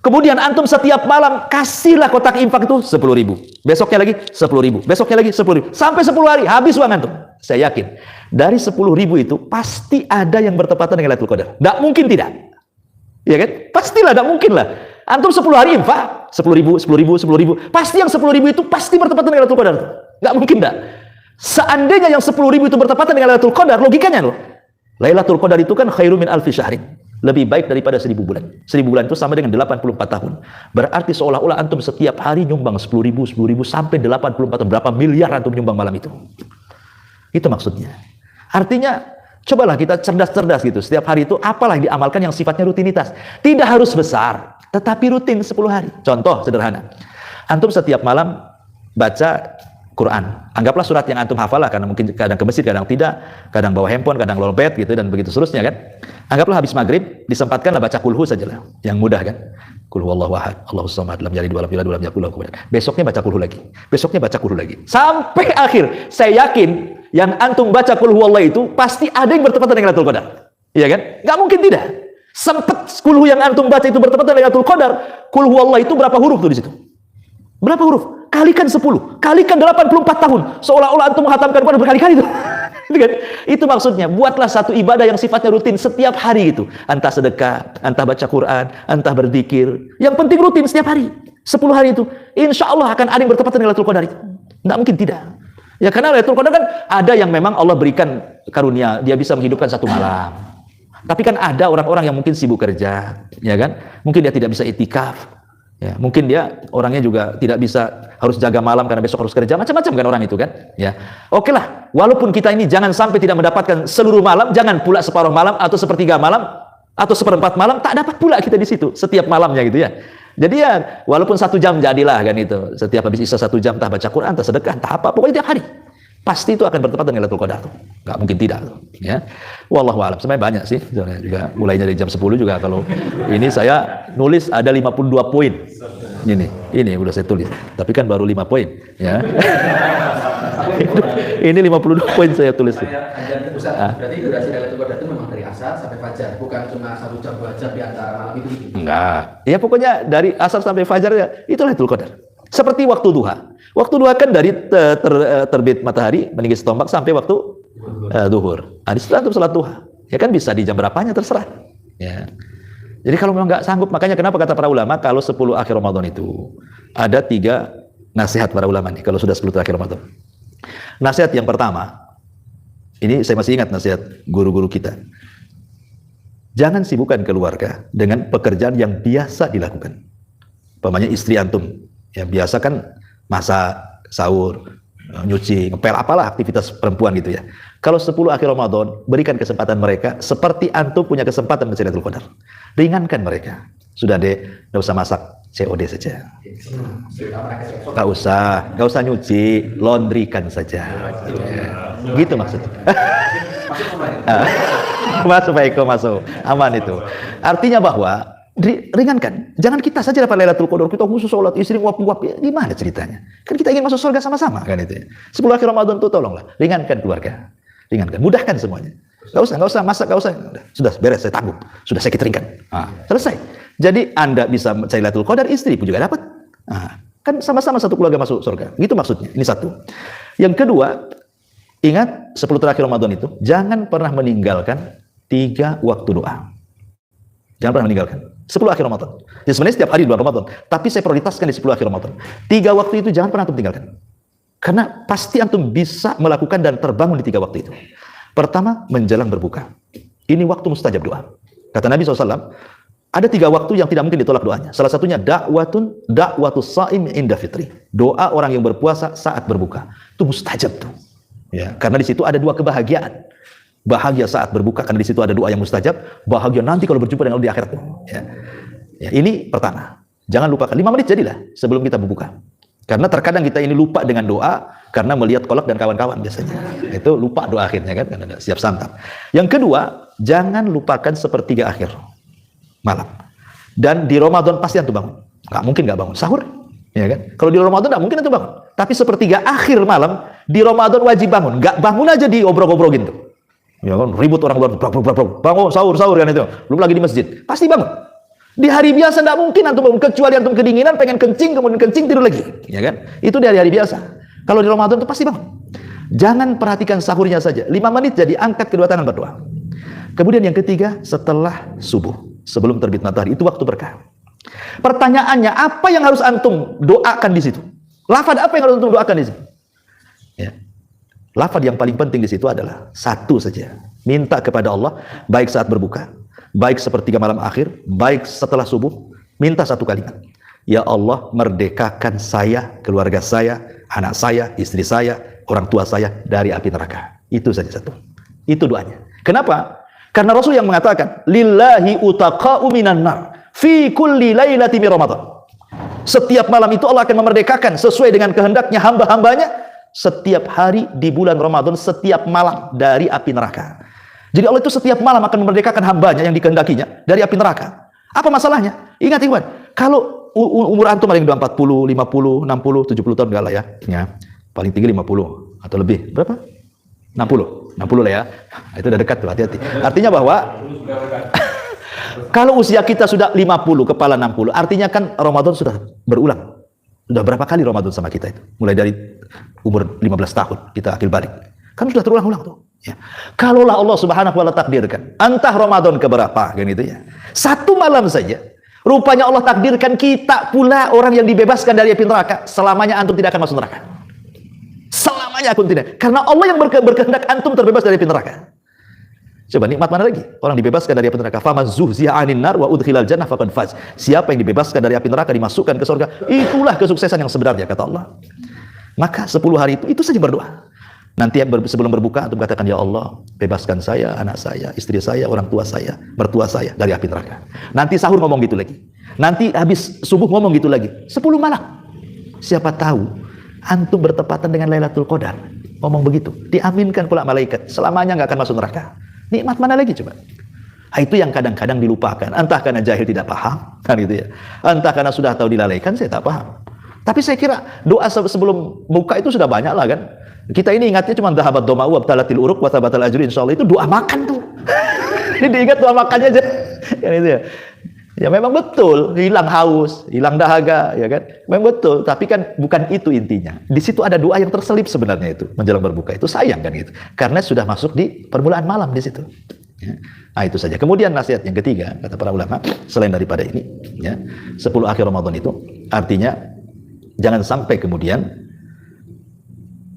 [SPEAKER 1] Kemudian antum setiap malam kasihlah kotak infak itu 10.000. Besoknya lagi 10.000. Besoknya lagi 10.000. Sampai 10 hari habis uang antum. Saya yakin Dari 10.000 itu pasti ada yang bertepatan dengan Lailatul Qadar. Tidak mungkin tidak. Ya kan? Pastilah, tidak mungkin lah. Antum 10 hari infak, 10.000, 10.000, 10.000. Pasti yang 10.000 itu pasti bertepatan dengan Lailatul Qadar. Tidak mungkin tidak. Seandainya yang 10.000 itu bertepatan dengan Lailatul Qadar, logikanya loh. Lailatul Qadar itu kan khairum min alfi syahrin. Lebih baik daripada 1.000 bulan. 1.000 bulan itu sama dengan 84 tahun. Berarti seolah-olah antum setiap hari nyumbang 10.000, 10.000 sampai 84 tahun. Berapa miliar antum nyumbang malam itu? Itu maksudnya. Artinya, cobalah kita cerdas-cerdas gitu. Setiap hari itu apalah yang diamalkan yang sifatnya rutinitas. Tidak harus besar, tetapi rutin 10 hari. Contoh sederhana. Antum setiap malam baca Quran. Anggaplah surat yang antum hafal lah, karena mungkin kadang ke masjid, kadang tidak, kadang bawa handphone, kadang lolpet gitu, dan begitu seterusnya kan. Anggaplah habis maghrib, disempatkanlah baca kulhu sajalah, yang mudah kan. Kulhu Allahu ahad, Allahus samad, lam yalid walam yulad walam yakul lahu kufuwan ahad. Besoknya baca kulhu lagi, besoknya baca kulhu lagi, sampai akhir. Saya yakin yang antum baca kulhu Allah itu pasti ada yang bertepatan dengan Lailatul Qadar, iya kan? Gak mungkin tidak. Sempet kulhu yang antum baca itu bertepatan dengan Lailatul Qadar. Kulhu Allah itu berapa huruf tuh di situ? Berapa huruf? Kalikan 10, kalikan 84 tahun. Seolah-olah antum menghatamkan Quran berkali-kali itu. Itu maksudnya, buatlah satu ibadah yang sifatnya rutin setiap hari gitu. Entah sedekah, entah baca Quran, entah berzikir. Yang penting rutin setiap hari. 10 hari itu. Insya Allah akan ada yang bertepatan dengan Lailatul Qadar itu. Tidak mungkin tidak. Ya karena Lailatul Qadar kan ada yang memang Allah berikan karunia, dia bisa menghidupkan satu malam. Tapi kan ada orang-orang yang mungkin sibuk kerja, ya kan? Mungkin dia tidak bisa itikaf. Ya, mungkin dia orangnya juga tidak bisa, harus jaga malam karena besok harus kerja, macam-macam kan orang itu kan. Ya, oke lah. Walaupun kita ini jangan sampai tidak mendapatkan seluruh malam, jangan pula separuh malam atau sepertiga malam atau seperempat malam, tak dapat pula kita di situ setiap malamnya gitu ya. Jadi ya, walaupun 1 jam jadilah kan itu. Setiap habis isya 1 jam, entah baca Quran, entah sedekah, entah apa, pokoknya tiap hari. Pasti itu akan bertepatan dengan Lailatul Qadar tuh. Nggak mungkin tidak tuh, ya. Wallahu a'lam. Sebenarnya banyak sih. Juga mulainya dari jam 10 juga, kalau ini saya nulis ada 52 poin. Ini udah saya tulis. Tapi kan baru 5 poin, ya. Ini 52 poin saya tulis.
[SPEAKER 2] Berarti durasi Lailatul Qadar itu memang dari asar sampai fajar, bukan cuma 1 jam 2 jam di antara malam itu.
[SPEAKER 1] Enggak. Ya pokoknya dari asar sampai fajar ya, itu Lailatul Qadar. Seperti waktu duha. Waktu duha kan dari terbit matahari meninggi tombak sampai waktu duhur. Nah, di situ antum salat duha. Ya kan bisa di jam berapanya terserah. Ya. Jadi kalau memang nggak sanggup, makanya kenapa kata para ulama kalau 10 akhir Ramadan itu ada 3 nasihat para ulama nih kalau sudah 10 akhir Ramadan. Nasihat yang pertama, ini saya masih ingat nasihat guru-guru kita. Jangan sibukkan keluarga dengan pekerjaan yang biasa dilakukan. Umpamanya istri antum, ya biasa kan masak, sahur, nyuci, ngepel, apalah aktivitas perempuan gitu ya. Kalau 10 akhir Ramadan, berikan kesempatan mereka seperti antum punya kesempatan mencari Lailatul Qadar. Ringankan mereka. Sudah deh, nggak usah masak, COD saja. Nggak usah nyuci, laundrykan saja. Ya. Gitu maksudnya. Masuk Pak Eko, masuk. Aman itu. Artinya bahwa ringankan. Jangan kita saja dapat Lailatul Qadar, kita khusus sholat, istri nguap-nguap. Ya, gimana ceritanya? Kan kita ingin masuk surga sama-sama kan itu. 10 akhir Ramadan itu tolonglah, ringankan keluarga. Ringankan, mudahkan semuanya. Nggak usah masak, nggak usah. Sudah beres, saya tanggung. Sudah saya keteringkan. Selesai. Jadi Anda bisa mencari Lailatul Qadar, istri pun juga dapat. Kan sama-sama satu keluarga masuk surga. Gitu maksudnya. Ini satu. Yang kedua, ingat 10 terakhir Ramadan itu, jangan pernah meninggalkan 3 waktu doa. Jangan pernah meninggalkan. 10 akhir Ramadan. Ya sebenarnya setiap hari di bulan Ramadan. Tapi saya prioritaskan di 10 akhir Ramadan. 3 waktu itu jangan pernah antum tinggalkan. Karena pasti antum bisa melakukan dan terbangun di 3 waktu itu. Pertama, menjelang berbuka. Ini waktu mustajab doa. Kata Nabi SAW, ada 3 waktu yang tidak mungkin ditolak doanya. Salah satunya da'watus sha'im inda fitri. Doa orang yang berpuasa saat berbuka. Itu mustajab tuh. Ya, karena di situ ada 2 kebahagiaan. Bahagia saat berbuka karena di situ ada doa yang mustajab. Bahagia nanti kalau berjumpa dengan Allah di akhirat. Ya, ini pertama. Jangan lupakan 5 menit jadilah sebelum kita berbuka. Karena terkadang kita ini lupa dengan doa karena melihat kolak dan kawan-kawan biasanya. Itu lupa doa akhirnya kan karena siap santap. Yang kedua, jangan lupakan sepertiga akhir malam. Dan di Ramadan pasti antum bangun. Nggak mungkin nggak bangun. Sahur, ya kan? Kalau di Ramadan nggak mungkin antum bangun. Tapi sepertiga akhir malam di Ramadan wajib bangun. Nggak bangun aja di obrol-obrolin tuh. Ya kan, ribut orang luar, bangun sahur kan itu. Belum lagi di masjid. Pasti bangun. Di hari biasa tidak mungkin antum bangun, kecuali antum kedinginan, pengen kencing, kemudian kencing, tidur lagi. Ya kan? Itu di hari-hari biasa. Kalau di Ramadan itu pasti bangun. Jangan perhatikan sahurnya saja. 5 menit jadi angkat kedua tangan berdoa. Kemudian yang ketiga, setelah subuh, sebelum terbit matahari, itu waktu berkah. Pertanyaannya, apa yang harus antum doakan di situ? Lafaz apa yang harus antum doakan di situ? Ya. Lafaz yang paling penting di situ adalah satu saja. Minta kepada Allah, baik saat berbuka, baik sepertiga malam akhir, baik setelah subuh, minta satu kalimat. Ya Allah, merdekakan saya, keluarga saya, anak saya, istri saya, orang tua saya dari api neraka. Itu saja satu. Itu doanya. Kenapa? Karena Rasul yang mengatakan, lillahi utaqa'u minan nar fi kulli lailati min Ramadan. Setiap malam itu Allah akan memerdekakan sesuai dengan kehendaknya hamba-hambanya setiap hari di bulan Ramadan, setiap malam dari api neraka. Jadi Allah itu setiap malam akan memerdekakan hambanya yang dikehendakinya dari api neraka. Apa masalahnya? Ingat ikhwan, kalau umur antum ada yang 40, 50, 60, 70 tahun enggak lah ya. Ya. Paling tinggi 50 atau lebih. Berapa? 60 lah ya. Nah, itu udah dekat tuh, hati-hati. Artinya bahwa kalau usia kita sudah 50 kepala 60, artinya kan Ramadan sudah berulang. Sudah berapa kali Ramadan sama kita itu? Mulai dari umur 15 tahun kita akil balik. Kan sudah terulang-ulang tuh. Ya. Kalaulah Allah Subhanahu wa taala takdirkan, entah Ramadan keberapa kan itu ya. Satu malam saja, rupanya Allah takdirkan kita pula orang yang dibebaskan dari api neraka, selamanya antum tidak akan masuk neraka. Selamanya antum tidak. Karena Allah yang berkehendak antum terbebas dari api neraka. Coba nikmat mana lagi? Orang dibebaskan dari api neraka. Faman zuhziha 'anil nar wa udkhilal jannah faqad faz. Siapa yang dibebaskan dari api neraka dimasukkan ke surga, itulah kesuksesan yang sebenarnya kata Allah. Maka 10 hari itu saja berdoa. Nanti sebelum berbuka antum katakan, ya Allah, bebaskan saya, anak saya, istri saya, orang tua saya, mertua saya dari api neraka. Nanti sahur ngomong gitu lagi. Nanti habis subuh ngomong gitu lagi. 10 malam. Siapa tahu antum bertepatan dengan Lailatul Qadar. Ngomong begitu, diaminkan pula malaikat. Selamanya nggak akan masuk neraka. Nikmat mana lagi coba? Itu yang kadang-kadang dilupakan. Entah karena jahil tidak paham, kan gitu ya. Entah karena sudah tahu dilalaikan, saya tak paham. Tapi saya kira doa sebelum buka itu sudah banyak lah kan. Kita ini ingatnya cuma dhahabat doma'u wabtalatil uruk wa tabatal ajri, insyaallah itu doa makan tuh. Ini diingat doa makannya aja. Kan itu ya. Ya memang betul, hilang haus, hilang dahaga, ya kan? Memang betul, tapi kan bukan itu intinya. Di situ ada doa yang terselip sebenarnya itu menjelang berbuka. Itu sayang kan gitu. Karena sudah masuk di permulaan malam di situ. Ya. Nah, itu saja. Kemudian nasihat yang ketiga kata para ulama, selain daripada ini, ya, 10 akhir Ramadan itu artinya jangan sampai kemudian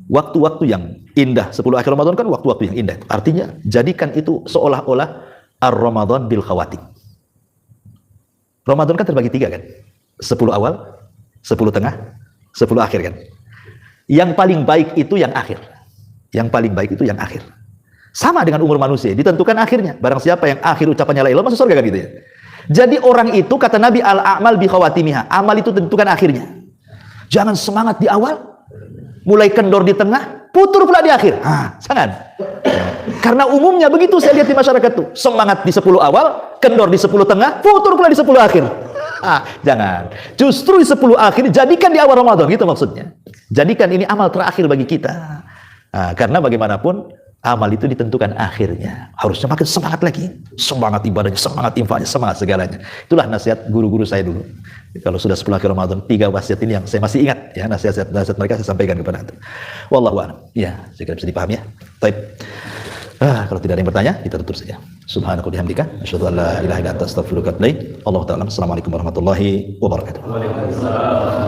[SPEAKER 1] waktu-waktu yang indah, 10 akhir Ramadan kan waktu-waktu yang indah. Artinya jadikan itu seolah-olah ar-Ramadan bil khawatim. Ramadan kan terbagi 3 kan? 10 awal, 10 tengah, 10 akhir kan? Yang paling baik itu yang akhir. Yang paling baik itu yang akhir. Sama dengan umur manusia, ditentukan akhirnya. Barang siapa yang akhir ucapannya la ilaha illallah masuk surga kan gitu ya. Jadi orang itu kata Nabi al-a'mal bi khawatimiha. Amal itu tentukan akhirnya. Jangan semangat di awal, mulai kendor di tengah, putur pula di akhir. Jangan. Karena umumnya begitu saya lihat di masyarakat tuh. Semangat di 10 awal, kendor di 10 tengah, putur pula di 10 akhir. Jangan. Justru di 10 akhir jadikan di awal Ramadan, gitu maksudnya. Jadikan ini amal terakhir bagi kita. Karena bagaimanapun amal itu ditentukan akhirnya. Harusnya makin semangat lagi. Semangat ibadahnya, semangat infaknya, semangat segalanya. Itulah nasihat guru-guru saya dulu. Kalau sudah 10 akhir Ramadan, 3 wasiat ini yang saya masih ingat ya, nasihat mereka saya sampaikan kepada antum. Wallahu a'lam. Ya, saya kira bisa dipahami ya. Baik. Kalau tidak ada yang bertanya, kita tutup saja. Subhanaka bihamdika, asyhadu an la ilaha illa anta astaghfiruka wa atubu ilaik. Allahu ta'ala. Assalamualaikum warahmatullahi wabarakatuh. Waalaikumsalam.